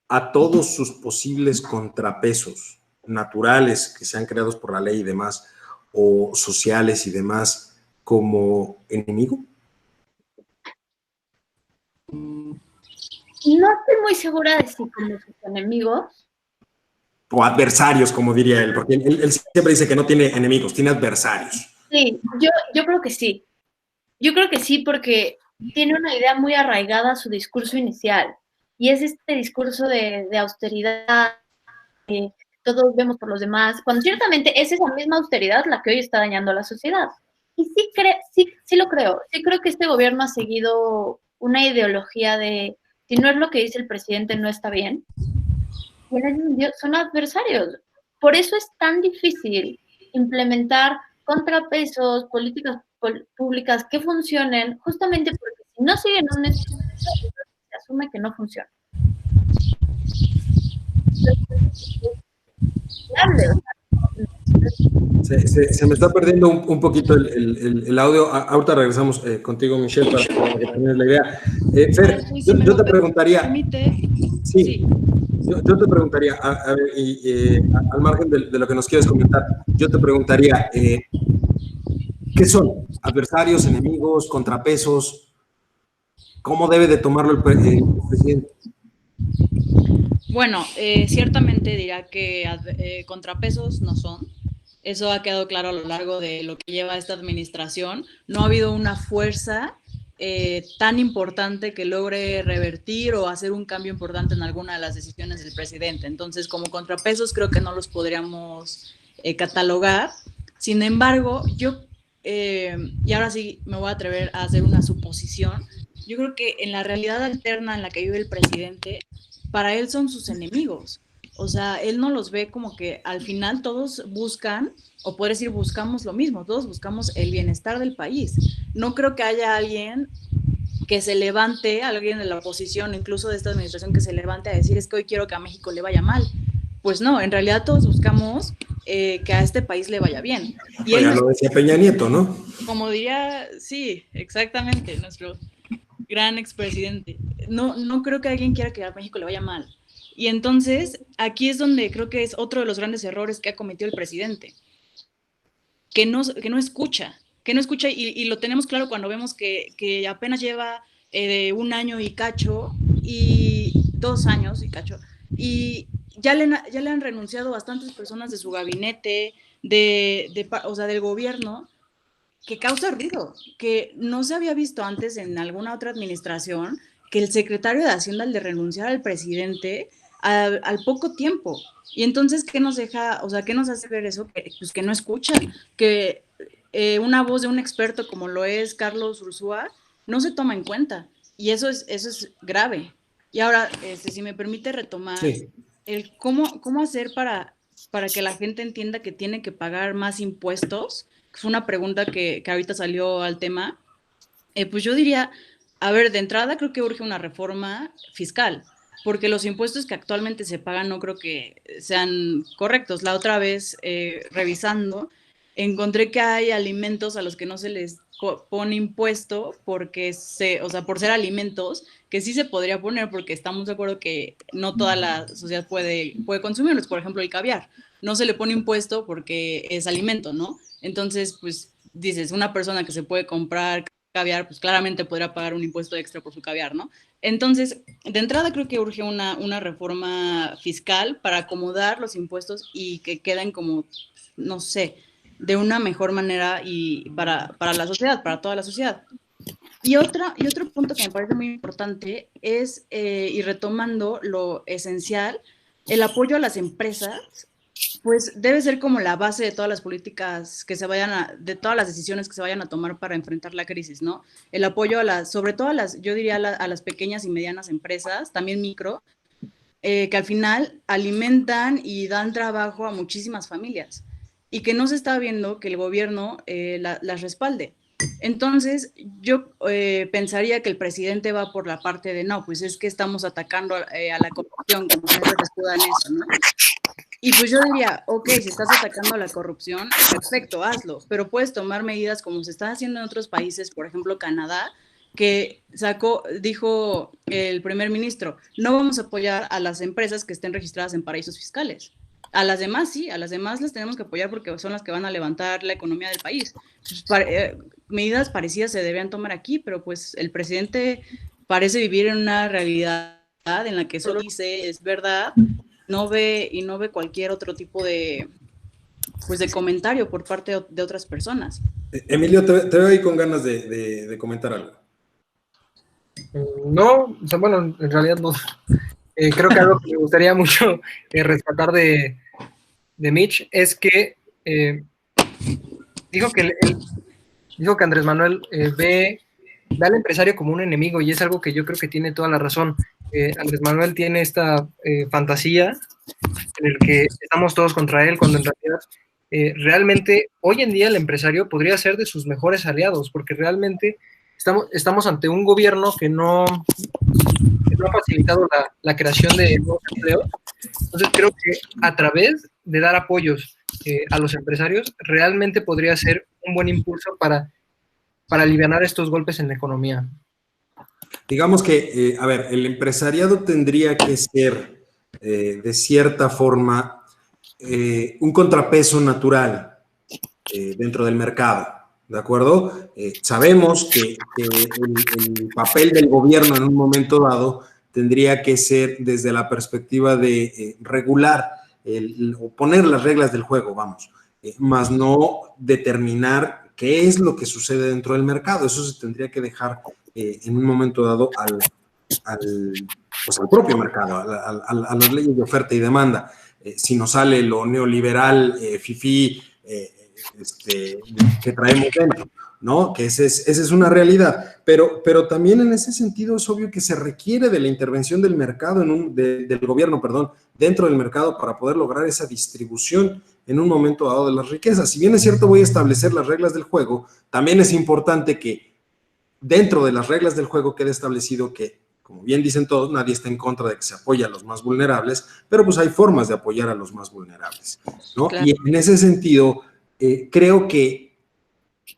a todos sus posibles contrapesos naturales que sean creados por la ley y demás, o sociales y demás, como enemigo? No estoy muy segura de si como sus enemigos. O adversarios, como diría él, porque él siempre dice que no tiene enemigos, tiene adversarios. Sí, yo creo que sí. Yo creo que sí, porque tiene una idea muy arraigada a su discurso inicial. Y es este discurso de austeridad, que todos vemos por los demás, cuando ciertamente es esa misma austeridad la que hoy está dañando a la sociedad. Y sí lo creo. Sí creo que este gobierno ha seguido una ideología de si no es lo que dice el presidente, no está bien. Y en ese sentido son adversarios. Por eso es tan difícil implementar contrapesos, políticas públicas que funcionen, justamente porque si no siguen un estilo, se asume que no funciona. Se me está perdiendo un poquito el audio. Ahorita regresamos contigo, Michelle, para que tengas la idea. Fer, yo te preguntaría... Sí. Yo te preguntaría, a ver, al margen de lo que nos quieres comentar, yo te preguntaría, ¿qué son? ¿Adversarios, enemigos, contrapesos? ¿Cómo debe de tomarlo el presidente? Bueno, ciertamente dirá que contrapesos no son. Eso ha quedado claro a lo largo de lo que lleva esta administración. No ha habido una fuerza tan importante que logre revertir o hacer un cambio importante en alguna de las decisiones del presidente. Entonces, como contrapesos, creo que no los podríamos catalogar. Sin embargo, y ahora sí me voy a atrever a hacer una suposición, yo creo que en la realidad alterna en la que vive el presidente, para él son sus enemigos. O sea, él no los ve como que al final todos buscan, o puedes decir buscamos lo mismo, todos buscamos el bienestar del país. No creo que haya alguien que se levante, alguien de la oposición, incluso de esta administración, que se levante a decir es que hoy quiero que a México le vaya mal. Pues no, en realidad todos buscamos que a este país le vaya bien. Y él lo decía Peña Nieto, ¿no? Como diría, sí, exactamente, nuestro gran expresidente. No creo que alguien quiera que a México le vaya mal. Y entonces, aquí es donde creo que es otro de los grandes errores que ha cometido el presidente, que no escucha, y lo tenemos claro cuando vemos que apenas lleva un año y cacho, y 2 años y cacho, y ya le han renunciado bastantes personas de su gabinete, o sea, del gobierno, que causa ruido, que no se había visto antes en alguna otra administración, que el secretario de Hacienda le renunciara al presidente al poco tiempo. Y entonces, ¿qué nos deja, o sea, qué nos hace ver eso? Pues que no escucha, que una voz de un experto como lo es Carlos Ursúa no se toma en cuenta. Y eso es grave. Y ahora, si me permite retomar, sí, el cómo hacer para que la gente entienda que tiene que pagar más impuestos. Fue una pregunta que ahorita salió al tema. Pues yo diría, a ver, de entrada creo que urge una reforma fiscal, porque los impuestos que actualmente se pagan no creo que sean correctos. La otra vez, revisando, encontré que hay alimentos a los que no se les pone impuesto porque o sea, por ser alimentos, que sí se podría poner porque estamos de acuerdo que no toda la sociedad puede consumirlos. Por ejemplo, el caviar. No se le pone impuesto porque es alimento, ¿no? Entonces, pues dices, una persona que se puede comprar caviar, pues claramente podrá pagar un impuesto extra por su caviar, ¿no? Entonces, de entrada creo que urge una reforma fiscal para acomodar los impuestos y que queden como, no sé, de una mejor manera y para la sociedad, para toda la sociedad. Y otro punto que me parece muy importante es, y retomando lo esencial, el apoyo a las empresas, pues debe ser como la base de todas las políticas que se vayan de todas las decisiones que se vayan a tomar para enfrentar la crisis, ¿no? El apoyo sobre todo yo diría a las pequeñas y medianas empresas, también micro, que al final alimentan y dan trabajo a muchísimas familias y que no se está viendo que el gobierno las respalde. Entonces, yo pensaría que el presidente va por la parte de, no, pues es que estamos atacando a la corrupción, como siempre se escuda en eso, ¿no? Y pues yo diría, ok, si estás atacando a la corrupción, perfecto, hazlo, pero puedes tomar medidas como se está haciendo en otros países, por ejemplo, Canadá, que dijo el primer ministro, no vamos a apoyar a las empresas que estén registradas en paraísos fiscales. A las demás sí, a las demás las tenemos que apoyar porque son las que van a levantar la economía del país. Medidas parecidas se debían tomar aquí, pero pues el presidente parece vivir en una realidad en la que solo dice es verdad, no ve cualquier otro tipo de comentario por parte de otras personas. Emilio, te veo ahí con ganas de comentar algo. No, o sea, bueno, en realidad no. Creo que algo que me gustaría mucho rescatar de Mitch es que dijo que Andrés Manuel ve al empresario como un enemigo, y es algo que yo creo que tiene toda la razón. Andrés Manuel tiene esta fantasía en el que estamos todos contra él, cuando en realidad realmente hoy en día el empresario podría ser de sus mejores aliados, porque realmente estamos ante un gobierno que no ha facilitado la creación de nuevos empleos. Entonces creo que a través de dar apoyos a los empresarios realmente podría ser un buen impulso para alivianar estos golpes en la economía. Digamos que, a ver, el empresariado tendría que ser, de cierta forma, un contrapeso natural dentro del mercado, ¿de acuerdo? Sabemos que el papel del gobierno en un momento dado tendría que ser desde la perspectiva de regular o poner las reglas del juego, vamos, más no determinar qué es lo que sucede dentro del mercado. Eso se tendría que dejar en un momento dado al propio mercado, a las leyes de oferta y demanda. Si nos sale lo neoliberal, fifí, que traemos dentro, ¿no? Que esa es una realidad, pero también en ese sentido es obvio que se requiere de la intervención del mercado, del gobierno, perdón, dentro del mercado para poder lograr esa distribución en un momento dado de las riquezas. Si bien es cierto, voy a establecer las reglas del juego, también es importante que dentro de las reglas del juego quede establecido que, como bien dicen todos, nadie está en contra de que se apoye a los más vulnerables, pero pues hay formas de apoyar a los más vulnerables, ¿no? Claro. Y en ese sentido, creo que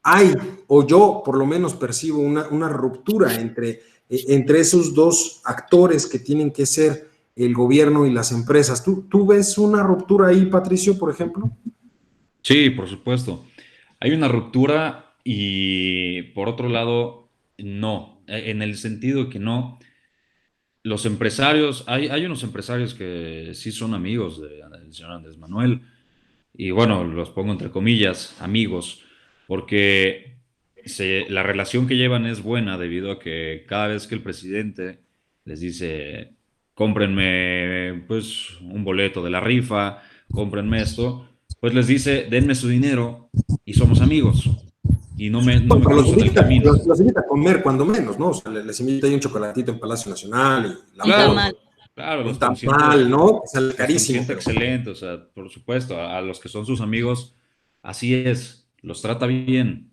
hay, o yo por lo menos percibo una ruptura entre esos dos actores que tienen que ser el gobierno y las empresas. ¿Tú ves una ruptura ahí, Patricio, por ejemplo? Sí, por supuesto. Hay una ruptura y por otro lado, no, en el sentido de que no. Los empresarios, hay unos empresarios que sí son amigos del señor Andrés Manuel, y bueno, los pongo entre comillas, amigos, porque la relación que llevan es buena debido a que cada vez que el presidente les dice, cómprenme pues un boleto de la rifa, cómprenme esto, pues les dice, denme su dinero y somos amigos. Y no me cruzo en el camino. Los invita a comer cuando menos, ¿no? O sea, les invita ahí un chocolatito en Palacio Nacional. Y claro, un tamal, ¿no? Es carísimo. Excelente, o sea, por supuesto, a los que son sus amigos, así es, los trata bien.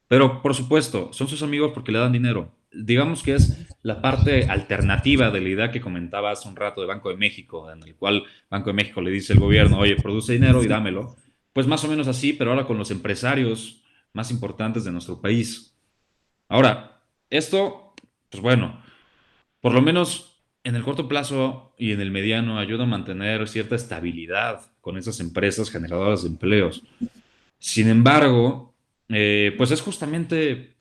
Pero, por supuesto, son sus amigos porque le dan dinero. Digamos que es la parte alternativa de la idea que comentaba hace un rato de Banco de México, en el cual Banco de México le dice al gobierno, oye, produce dinero y dámelo. Pues más o menos así, pero ahora con los empresarios más importantes de nuestro país. Ahora, esto, pues bueno, por lo menos en el corto plazo y en el mediano ayuda a mantener cierta estabilidad con esas empresas generadoras de empleos. Sin embargo, pues es justamente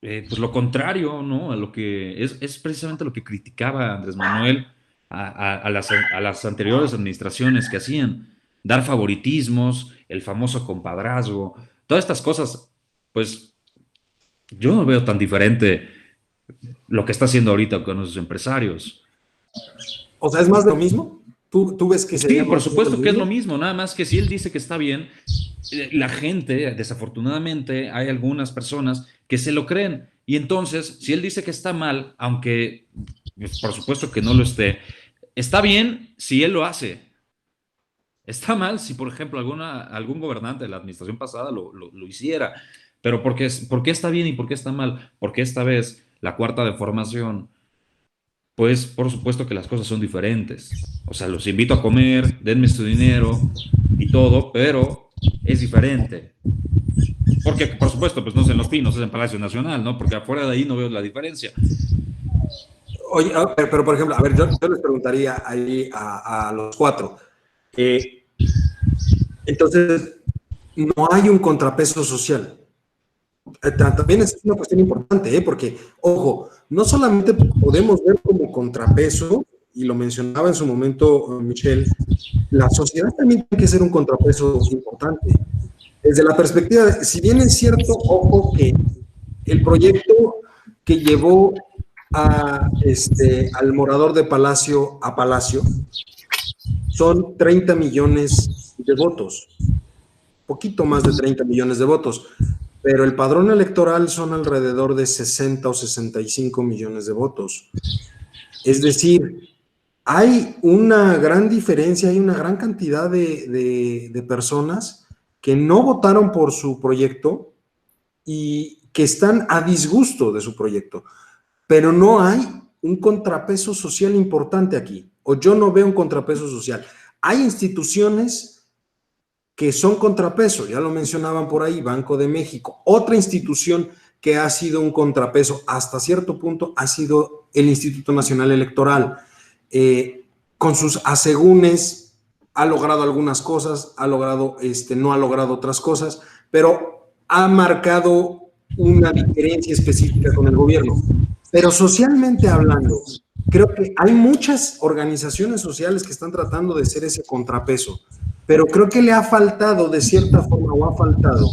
pues lo contrario, ¿no? A lo que es precisamente lo que criticaba Andrés Manuel a las anteriores administraciones que hacían, dar favoritismos, el famoso compadrazgo, todas estas cosas, pues yo no veo tan diferente lo que está haciendo ahorita con los empresarios. O sea, ¿es más de lo mismo? ¿Tú ves que sí, por supuesto que es lo mismo, nada más que si él dice que está bien, la gente, desafortunadamente, hay algunas personas que se lo creen. Y entonces, si él dice que está mal, aunque por supuesto que no lo esté, está bien si él lo hace. Está mal si, por ejemplo, algún gobernante de la administración pasada lo hiciera. Pero ¿por qué está bien y por qué está mal? Porque esta vez la cuarta de formación, pues por supuesto que las cosas son diferentes. O sea, los invito a comer, denme su dinero y todo, pero es diferente. Porque, por supuesto, pues no es en Los Pinos, es en Palacio Nacional, ¿no? Porque afuera de ahí no veo la diferencia. Oye, pero, por ejemplo, a ver, yo les preguntaría ahí a los cuatro. eh, entonces, no hay un contrapeso social. También es una cuestión importante, porque, ojo, no solamente podemos ver como contrapeso, y lo mencionaba en su momento Michelle, la sociedad también tiene que ser un contrapeso importante. Desde la perspectiva, si bien es cierto, ojo, que el proyecto que llevó al morador de Palacio a Palacio son 30 millones de votos, poquito más de 30 millones de votos, pero el padrón electoral son alrededor de 60 o 65 millones de votos. Es decir, hay una gran diferencia, hay una gran cantidad de personas que no votaron por su proyecto y que están a disgusto de su proyecto, pero no hay un contrapeso social importante aquí, o yo no veo un contrapeso social. Hay instituciones que son contrapeso, ya lo mencionaban por ahí, Banco de México. Otra institución que ha sido un contrapeso hasta cierto punto ha sido el Instituto Nacional Electoral. Con sus asegúnes ha logrado algunas cosas, no ha logrado otras cosas, pero ha marcado una diferencia específica con el gobierno. Pero socialmente hablando, creo que hay muchas organizaciones sociales que están tratando de ser ese contrapeso, pero creo que le ha faltado, de cierta forma, o ha faltado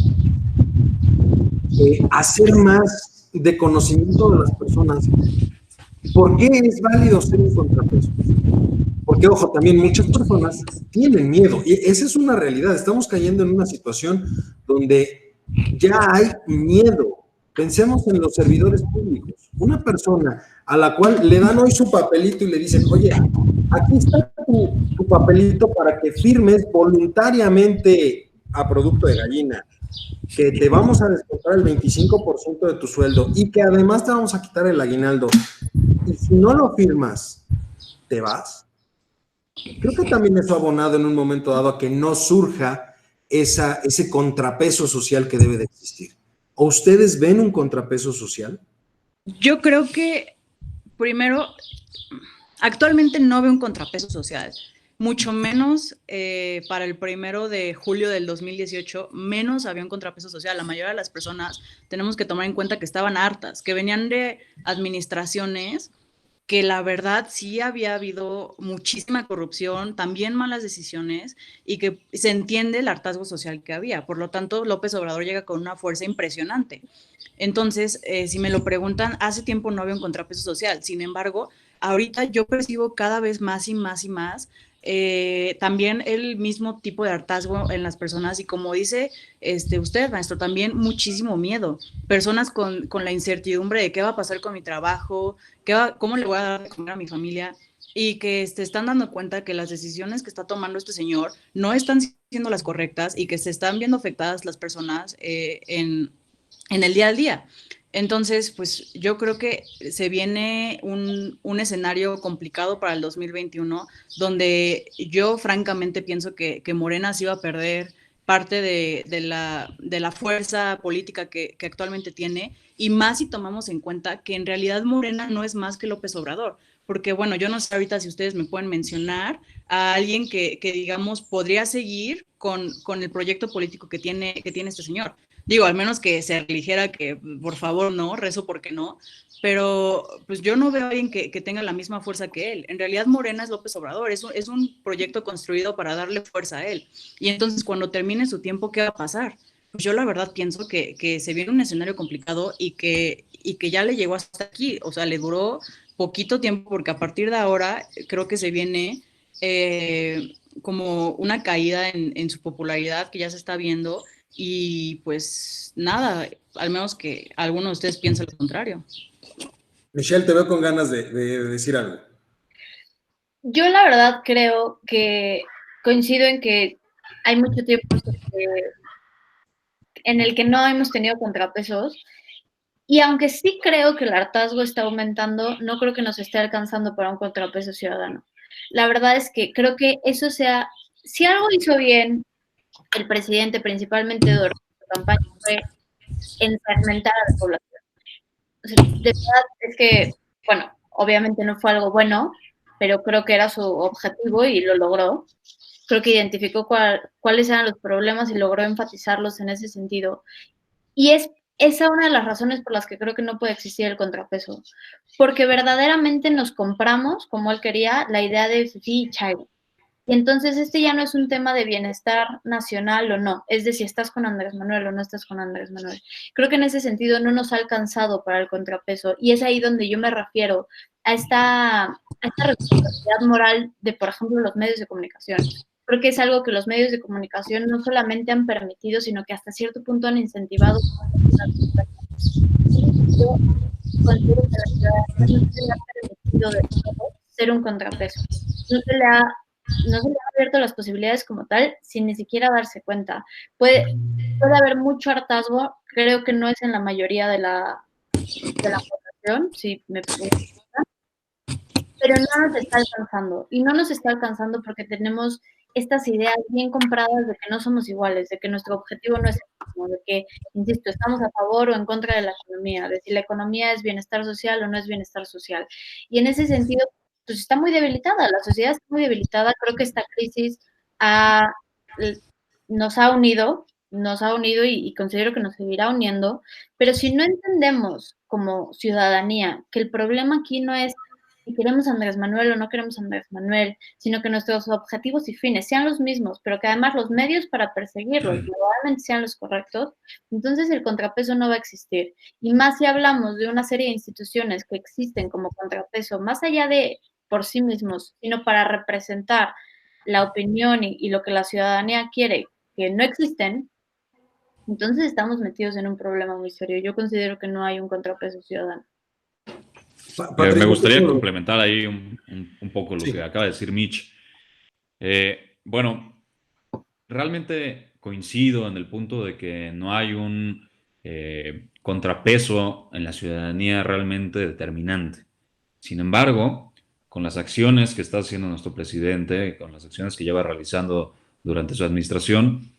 hacer más de conocimiento de las personas. ¿Por qué es válido ser un contrapeso? Porque, ojo, también muchas personas tienen miedo, y esa es una realidad. Estamos cayendo en una situación donde ya hay miedo. Pensemos en los servidores públicos. Una persona a la cual le dan hoy su papelito y le dicen, oye, aquí está tu papelito para que firmes voluntariamente a producto de gallina, que te vamos a descontar el 25% de tu sueldo y que además te vamos a quitar el aguinaldo. Y si no lo firmas, ¿te vas? Creo que también eso ha abonado en un momento dado a que no surja ese contrapeso social que debe de existir. ¿O ustedes ven un contrapeso social? Yo creo que, primero, actualmente no veo un contrapeso social, mucho menos para el 1 de julio del 2018, menos había un contrapeso social. La mayoría de las personas tenemos que tomar en cuenta que estaban hartas, que venían de administraciones que la verdad sí había habido muchísima corrupción, también malas decisiones, y que se entiende el hartazgo social que había. Por lo tanto, López Obrador llega con una fuerza impresionante. Entonces, si me lo preguntan, hace tiempo no había un contrapeso social. Sin embargo, ahorita yo percibo cada vez más y más y más también el mismo tipo de hartazgo en las personas, y como dice usted, maestro, también muchísimo miedo. Personas con la incertidumbre de qué va a pasar con mi trabajo, cómo le voy a dar de comer a mi familia, y que están dando cuenta que las decisiones que está tomando este señor no están siendo las correctas y que se están viendo afectadas las personas en el día a día. Entonces, pues yo creo que se viene un escenario complicado para el 2021, donde yo francamente pienso que Morena sí va a perder parte de la fuerza política que actualmente tiene, y más si tomamos en cuenta que en realidad Morena no es más que López Obrador. Porque, bueno, yo no sé ahorita si ustedes me pueden mencionar a alguien que digamos, podría seguir con el proyecto político que tiene este señor. Digo, al menos que se eligiera, que por favor no, rezo porque no, pero pues yo no veo a alguien que tenga la misma fuerza que él. En realidad Morena es López Obrador, es un proyecto construido para darle fuerza a él. Y entonces cuando termine su tiempo, ¿qué va a pasar? Pues yo la verdad pienso que se viene un escenario complicado y que ya le llegó hasta aquí. O sea, le duró poquito tiempo, porque a partir de ahora creo que se viene como una caída en su popularidad que ya se está viendo. Y pues nada, al menos que alguno de ustedes piense lo contrario. Michelle, te veo con ganas de decir algo. Yo la verdad creo que coincido en que hay mucho tiempo en el que no hemos tenido contrapesos. Y aunque sí creo que el hartazgo está aumentando, no creo que nos esté alcanzando para un contrapeso ciudadano. La verdad es que creo que eso sea, si algo hizo bien el presidente, principalmente durante su campaña, fue en segmentar a la población. O sea, de verdad es que, bueno, obviamente no fue algo bueno, pero creo que era su objetivo y lo logró. Creo que identificó cuáles eran los problemas y logró enfatizarlos en ese sentido. Y es esa una de las razones por las que creo que no puede existir el contrapeso, porque verdaderamente nos compramos, como él quería, la idea de fifí y chairo. Y entonces este ya no es un tema de bienestar nacional o no, es de si estás con Andrés Manuel o no estás con Andrés Manuel. Creo que en ese sentido no nos ha alcanzado para el contrapeso y es ahí donde yo me refiero a esta responsabilidad moral de, por ejemplo, los medios de comunicación. Creo que es algo que los medios de comunicación no solamente han permitido, sino que hasta cierto punto han incentivado. Yo considero que la ciudadanía no se le ha permitido de todo ser un contrapeso. No se le ha abierto las posibilidades como tal sin ni siquiera darse cuenta. Puede haber mucho hartazgo, creo que no es en la mayoría de la población, si me preguntan, pero no nos está alcanzando. Y no nos está alcanzando porque tenemos estas ideas bien compradas de que no somos iguales, de que nuestro objetivo no es el mismo, de que, insisto, estamos a favor o en contra de la economía, de si la economía es bienestar social o no es bienestar social. Y en ese sentido, pues está muy debilitada, la sociedad está muy debilitada. Creo que esta crisis nos ha unido y considero que nos seguirá uniendo, pero si no entendemos como ciudadanía que el problema aquí no es si queremos a Andrés Manuel o no queremos a Andrés Manuel, sino que nuestros objetivos y fines sean los mismos, pero que además los medios para perseguirlos probablemente sean los correctos, entonces el contrapeso no va a existir. Y más si hablamos de una serie de instituciones que existen como contrapeso, más allá de por sí mismos, sino para representar la opinión y lo que la ciudadanía quiere, que no existen, entonces estamos metidos en un problema muy serio. Yo considero que no hay un contrapeso ciudadano. Me gustaría complementar ahí un poco lo que acaba de decir Mitch. Bueno, realmente coincido en el punto de que no hay un contrapeso en la ciudadanía realmente determinante. Sin embargo, con las acciones que está haciendo nuestro presidente, con las acciones que lleva realizando durante su administración,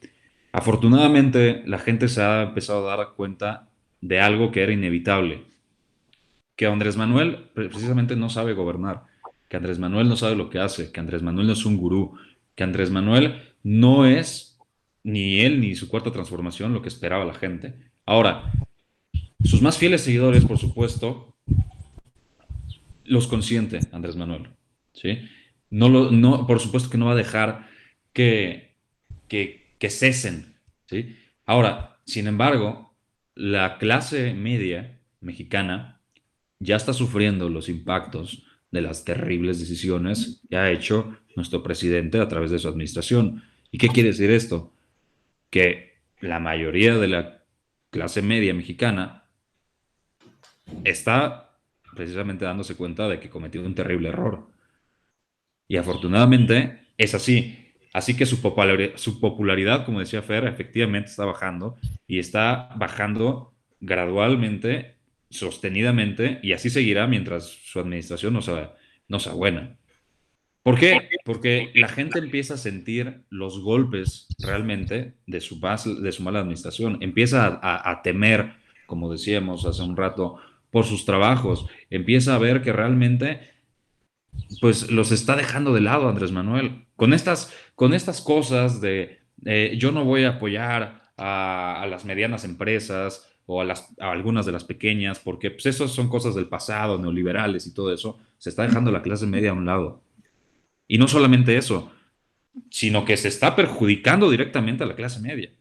afortunadamente la gente se ha empezado a dar cuenta de algo que era inevitable, que Andrés Manuel precisamente no sabe gobernar, que Andrés Manuel no sabe lo que hace, que Andrés Manuel no es un gurú, que Andrés Manuel no es ni él ni su cuarta transformación lo que esperaba la gente. Ahora, sus más fieles seguidores, por supuesto, los consiente Andrés Manuel, ¿sí? Por supuesto que no va a dejar que cesen, ¿sí? Ahora, sin embargo, la clase media mexicana ya está sufriendo los impactos de las terribles decisiones que ha hecho nuestro presidente a través de su administración. ¿Y qué quiere decir esto? Que la mayoría de la clase media mexicana está precisamente dándose cuenta de que cometió un terrible error. Y afortunadamente es así. Así que su popularidad, como decía Fer, efectivamente está bajando y está bajando gradualmente, sostenidamente, y así seguirá mientras su administración no sea buena. ¿Por qué? Porque la gente empieza a sentir los golpes realmente de su mala administración. Empieza a temer, como decíamos hace un rato, por sus trabajos. Empieza a ver que realmente pues los está dejando de lado Andrés Manuel. Con estas cosas de yo no voy a apoyar a las medianas empresas o a algunas de las pequeñas, porque pues eso son cosas del pasado, neoliberales y todo eso, se está dejando la clase media a un lado. Y no solamente eso, sino que se está perjudicando directamente a la clase media.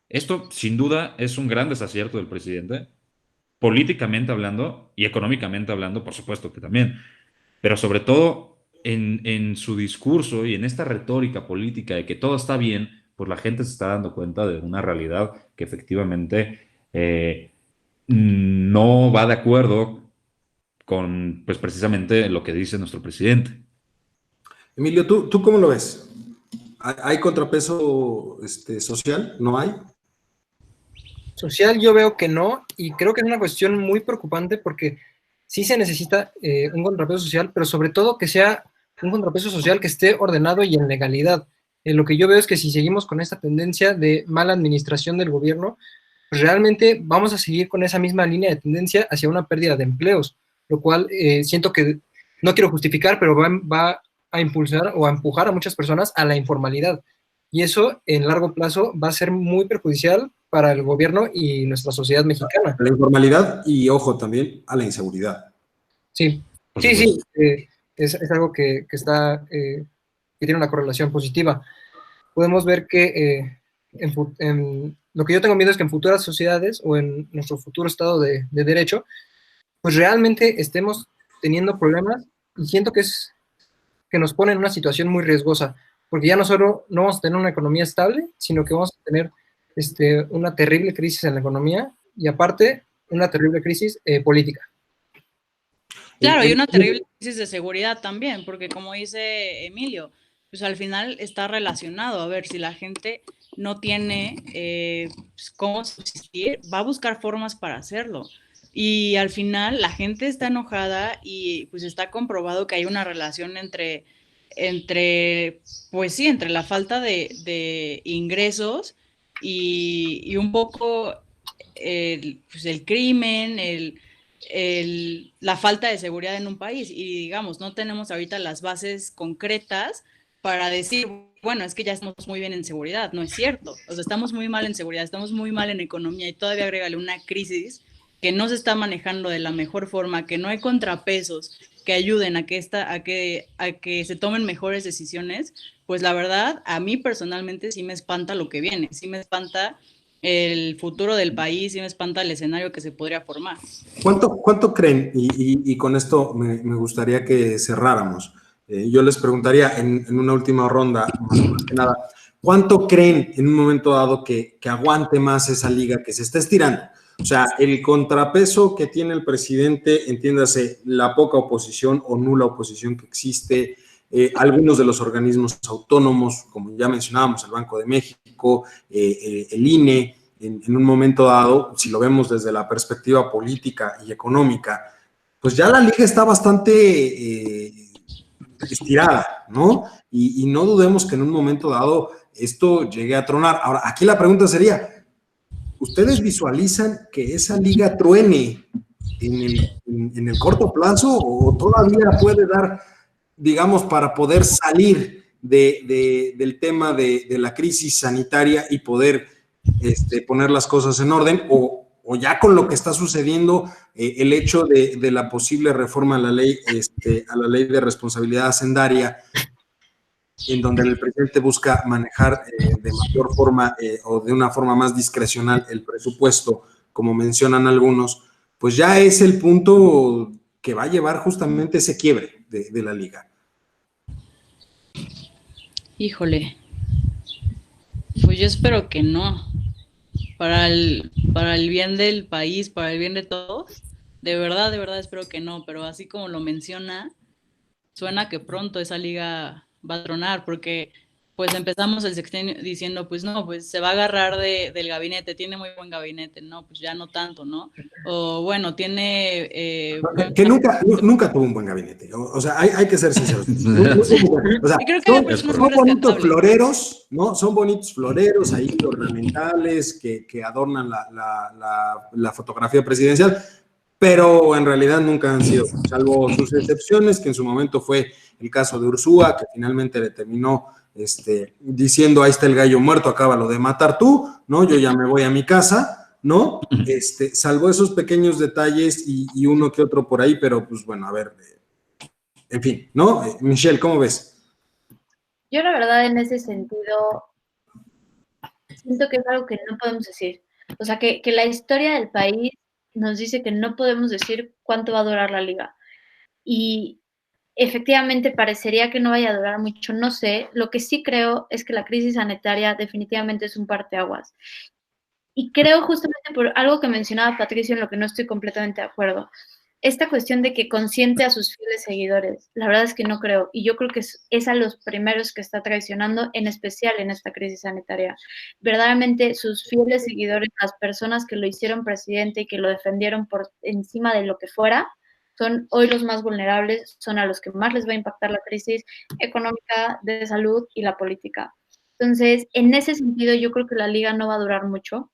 Esto, sin duda, es un gran desacierto del presidente, políticamente hablando y económicamente hablando, por supuesto que también, pero sobre todo en su discurso y en esta retórica política de que todo está bien, pues la gente se está dando cuenta de una realidad que efectivamente no va de acuerdo con, pues precisamente lo que dice nuestro presidente. Emilio, ¿tú cómo lo ves? ¿Hay contrapeso social? ¿No hay? social yo veo que no, y creo que es una cuestión muy preocupante porque sí se necesita un contrapeso social, pero sobre todo que sea un contrapeso social que esté ordenado y en legalidad. Lo que yo veo es que si seguimos con esta tendencia de mala administración del gobierno, pues realmente vamos a seguir con esa misma línea de tendencia hacia una pérdida de empleos, lo cual siento que, no quiero justificar, pero va a impulsar o a empujar a muchas personas a la informalidad. Y eso en largo plazo va a ser muy perjudicial para el gobierno y nuestra sociedad mexicana. La informalidad y, ojo, también a la inseguridad. Sí, sí, sí, es algo que está, que tiene una correlación positiva. Podemos ver que lo que yo tengo miedo es que en futuras sociedades o en nuestro futuro estado de derecho, pues realmente estemos teniendo problemas y siento que nos pone en una situación muy riesgosa, porque ya no solo no vamos a tener una economía estable, sino que vamos a tener una terrible crisis en la economía y aparte una terrible crisis política. Claro, y una terrible crisis de seguridad también, porque como dice Emilio, pues al final está relacionado. A ver, si la gente no tiene pues, cómo subsistir, va a buscar formas para hacerlo. Y al final la gente está enojada y pues está comprobado que hay una relación entre pues sí, entre la falta de ingresos y un poco pues el crimen, la falta de seguridad en un país. Y digamos, no tenemos ahorita las bases concretas para decir, bueno, es que ya estamos muy bien en seguridad. No es cierto. O sea, estamos muy mal en seguridad, estamos muy mal en economía y todavía agrégale una crisis que no se está manejando de la mejor forma, que no hay contrapesos que ayuden a que se tomen mejores decisiones. Pues la verdad, a mí personalmente sí me espanta lo que viene, sí me espanta el futuro del país y me espanta el escenario que se podría formar. ¿Cuánto creen? Y con esto me gustaría que cerráramos. Yo les preguntaría en una última ronda, más que nada, ¿cuánto creen en un momento dado que aguante más esa liga que se está estirando? O sea, el contrapeso que tiene el presidente, entiéndase, la poca oposición o nula oposición que existe, algunos de los organismos autónomos, como ya mencionábamos, el Banco de México, el INE, en un momento dado, si lo vemos desde la perspectiva política y económica, pues ya la liga está bastante estirada, ¿no? Y no dudemos que en un momento dado esto llegue a tronar. Ahora, aquí la pregunta sería, ¿ustedes visualizan que esa liga truene en el corto plazo o todavía puede dar, digamos, para poder salir del tema de la crisis sanitaria y poder poner las cosas en orden, o ya con lo que está sucediendo, el hecho de la posible reforma a la ley de responsabilidad hacendaria, en donde el presidente busca manejar de mayor forma o de una forma más discrecional el presupuesto, como mencionan algunos, pues ya es el punto que va a llevar justamente ese quiebre de la liga. Híjole, pues yo espero que no. Para el bien del país, para el bien de todos, de verdad espero que no, pero así como lo menciona, suena que pronto esa liga va a tronar, porque pues empezamos el sexenio diciendo, pues no, pues se va a agarrar del gabinete, tiene muy buen gabinete, no, pues ya no tanto, ¿no? O bueno, tiene... que nunca tuvo un buen gabinete, o sea, hay que ser sinceros. O sea, son bonitos floreros, ¿no? Son bonitos floreros ahí ornamentales que adornan la fotografía presidencial, pero en realidad nunca han sido, salvo sus excepciones, que en su momento fue el caso de Ursúa, que finalmente le terminó diciendo, ahí está el gallo muerto, acábalo de matar tú, ¿no? Yo ya me voy a mi casa, ¿no? Salvo esos pequeños detalles y uno que otro por ahí, pero pues bueno, a ver, en fin, ¿no? Michelle, ¿cómo ves? Yo la verdad en ese sentido siento que es algo que no podemos decir. O sea, que la historia del país nos dice que no podemos decir cuánto va a durar la liga. Y efectivamente parecería que no vaya a durar mucho, no sé. Lo que sí creo es que la crisis sanitaria definitivamente es un parteaguas. Y creo justamente por algo que mencionaba Patricio, en lo que no estoy completamente de acuerdo. esta cuestión de que consiente a sus fieles seguidores, la verdad es que no creo. Y yo creo que es a los primeros que está traicionando, en especial en esta crisis sanitaria. Verdaderamente, sus fieles seguidores, las personas que lo hicieron presidente y que lo defendieron por encima de lo que fuera, son hoy los más vulnerables, son a los que más les va a impactar la crisis económica, de salud y la política. Entonces, en ese sentido, yo creo que la liga no va a durar mucho.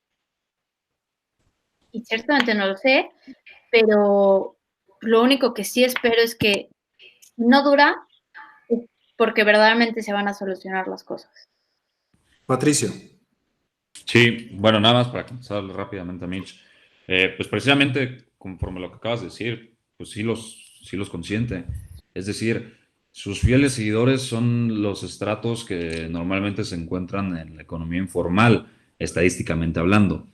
Y ciertamente no lo sé, pero lo único que sí espero es que si no dura, es porque verdaderamente se van a solucionar las cosas. Patricio. Sí, bueno, nada más para contestarle rápidamente a Mitch. Pues precisamente, conforme lo que acabas de decir, pues sí los consiente. Es decir, sus fieles seguidores son los estratos que normalmente se encuentran en la economía informal, estadísticamente hablando.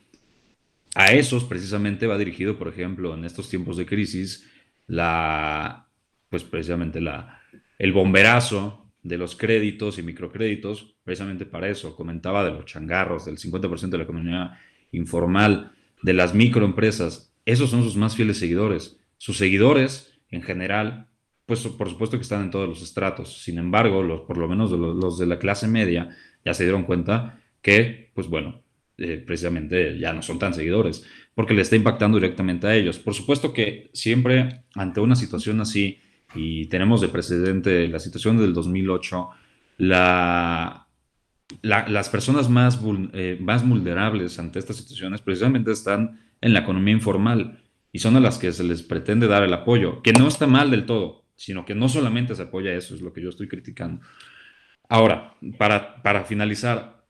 A esos precisamente va dirigido, por ejemplo, en estos tiempos de crisis, pues precisamente el bomberazo de los créditos y microcréditos, precisamente para eso. Comentaba de los changarros, del 50% de la economía informal, de las microempresas. Esos son sus más fieles seguidores. Sus seguidores, en general, pues por supuesto que están en todos los estratos. Sin embargo, por lo menos los de la clase media ya se dieron cuenta que, pues bueno, precisamente ya no son tan seguidores, porque le está impactando directamente a ellos. Por supuesto que siempre ante una situación así, y tenemos de precedente la situación del 2008, las personas más vulnerables ante estas situaciones precisamente están en la economía informal y son a las que se les pretende dar el apoyo, que no está mal del todo, sino que no solamente se apoya a eso, es lo que yo estoy criticando. Ahora, para finalizar,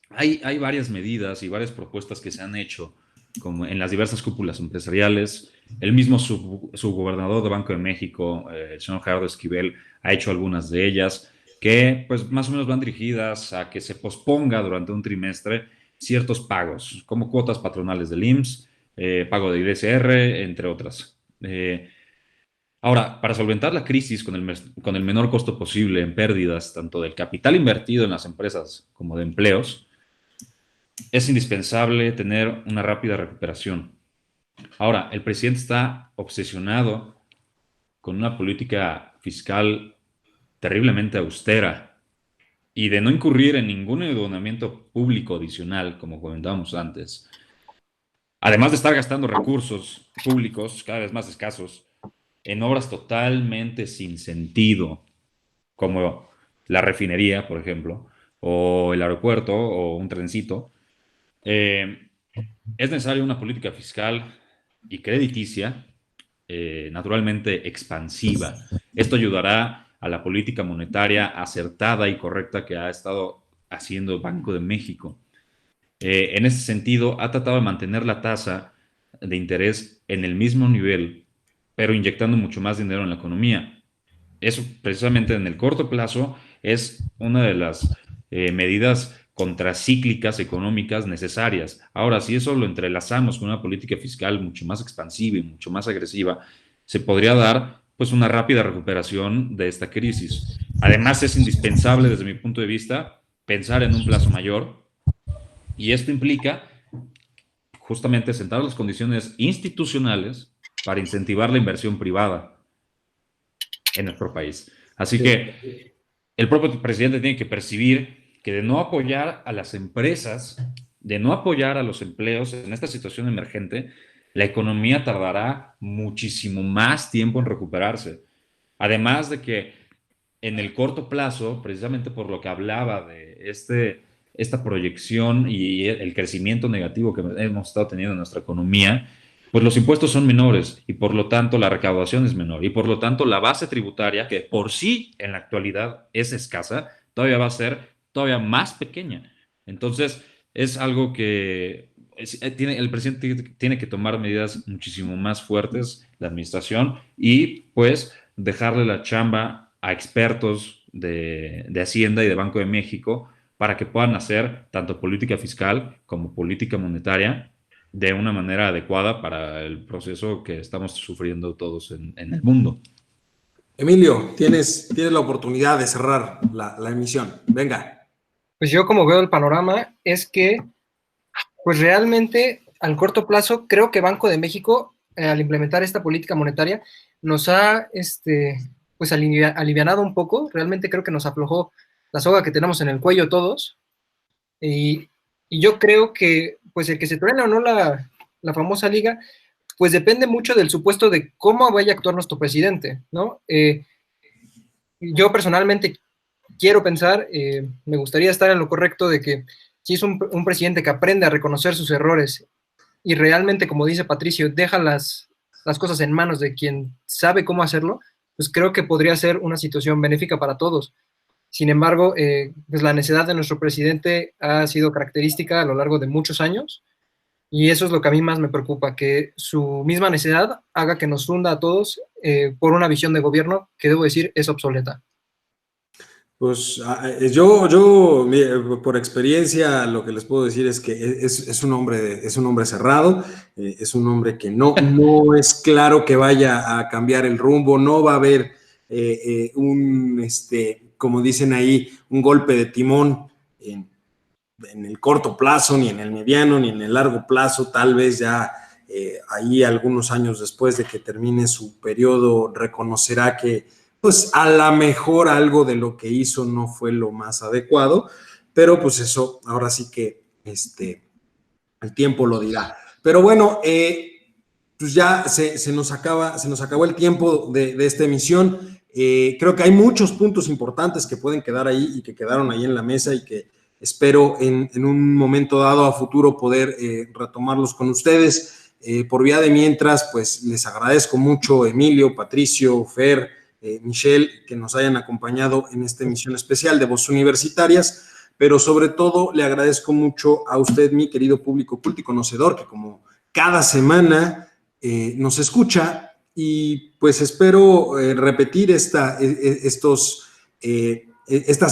hay varias medidas y varias propuestas que se han hecho como en las diversas cúpulas empresariales. El mismo subgobernador de Banco de México, el señor Gerardo Esquivel, ha hecho algunas de ellas que pues más o menos van dirigidas a que se posponga durante un trimestre ciertos pagos, como cuotas patronales del IMSS, pago de IDSR, entre otras. Ahora, para solventar la crisis con el menor costo posible en pérdidas tanto del capital invertido en las empresas como de empleos, es indispensable tener una rápida recuperación. Ahora, el presidente está obsesionado con una política fiscal terriblemente austera y de no incurrir en ningún endeudamiento público adicional, como comentábamos antes. Además de estar gastando recursos públicos cada vez más escasos en obras totalmente sin sentido, como la refinería, por ejemplo, o el aeropuerto, o un trencito, es necesaria una política fiscal y crediticia, naturalmente expansiva. Esto ayudará a la política monetaria acertada y correcta que ha estado haciendo el Banco de México. En ese sentido, ha tratado de mantener la tasa de interés en el mismo nivel, pero inyectando mucho más dinero en la economía. Eso, precisamente en el corto plazo, es una de las medidas contracíclicas económicas necesarias. Ahora, si eso lo entrelazamos con una política fiscal mucho más expansiva y mucho más agresiva, se podría dar pues una rápida recuperación de esta crisis. Además, es indispensable desde mi punto de vista pensar en un plazo mayor y esto implica justamente sentar las condiciones institucionales para incentivar la inversión privada en nuestro país. Así que el propio presidente tiene que percibir que de no apoyar a las empresas, de no apoyar a los empleos en esta situación emergente, la economía tardará muchísimo más tiempo en recuperarse. Además de que en el corto plazo, precisamente por lo que hablaba de esta proyección y el crecimiento negativo que hemos estado teniendo en nuestra economía, pues los impuestos son menores y por lo tanto la recaudación es menor y por lo tanto la base tributaria, que por sí en la actualidad es escasa, todavía va a ser todavía más pequeña. Entonces es algo que el presidente tiene que tomar medidas muchísimo más fuertes, la administración, y pues dejarle la chamba a expertos de Hacienda y de Banco de México para que puedan hacer tanto política fiscal como política monetaria de una manera adecuada para el proceso que estamos sufriendo todos en el mundo. Emilio, tienes la oportunidad de cerrar la emisión. Venga. Pues yo como veo el panorama es que, pues realmente al corto plazo creo que Banco de México al implementar esta política monetaria, nos ha pues alivianado un poco. Realmente creo que nos aflojó la soga que tenemos en el cuello todos. Y yo creo que pues el que se truene o no la famosa liga, pues depende mucho del supuesto de cómo vaya a actuar nuestro presidente, ¿no? Yo personalmente quiero pensar, me gustaría estar en lo correcto de que si es un presidente que aprende a reconocer sus errores y realmente, como dice Patricio, deja las cosas en manos de quien sabe cómo hacerlo, pues creo que podría ser una situación benéfica para todos. Sin embargo, pues la necedad de nuestro presidente ha sido característica a lo largo de muchos años, y eso es lo que a mí más me preocupa, que su misma necedad haga que nos hunda a todos por una visión de gobierno que, debo decir, es obsoleta. Pues yo por experiencia lo que les puedo decir es que es un hombre cerrado, es un hombre que no es claro que vaya a cambiar el rumbo, no va a haber como dicen ahí, un golpe de timón en el corto plazo, ni en el mediano, ni en el largo plazo. Tal vez ya ahí algunos años después de que termine su periodo reconocerá que pues a lo mejor algo de lo que hizo no fue lo más adecuado, pero pues eso ahora sí que el tiempo lo dirá. Pero bueno, pues ya se nos acabó el tiempo de esta emisión. Creo que hay muchos puntos importantes que pueden quedar ahí y que quedaron ahí en la mesa y que espero en un momento dado a futuro poder retomarlos con ustedes. Por vía de mientras, pues les agradezco mucho, Emilio, Patricio, Fer, Michelle, que nos hayan acompañado en esta emisión especial de Voces Universitarias, pero sobre todo le agradezco mucho a usted, mi querido público culto y conocedor, que como cada semana nos escucha, y pues espero repetir estas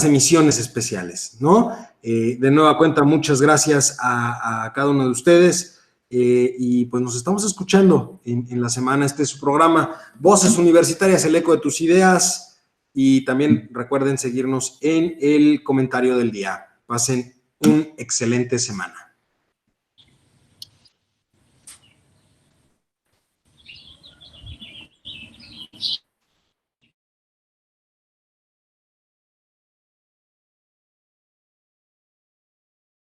emisiones especiales, ¿no? De nueva cuenta, muchas gracias a cada uno de ustedes. Y pues nos estamos escuchando en la semana. Este es su programa Voces Universitarias, el eco de tus ideas, y también recuerden seguirnos en el comentario del día. Pasen una excelente semana.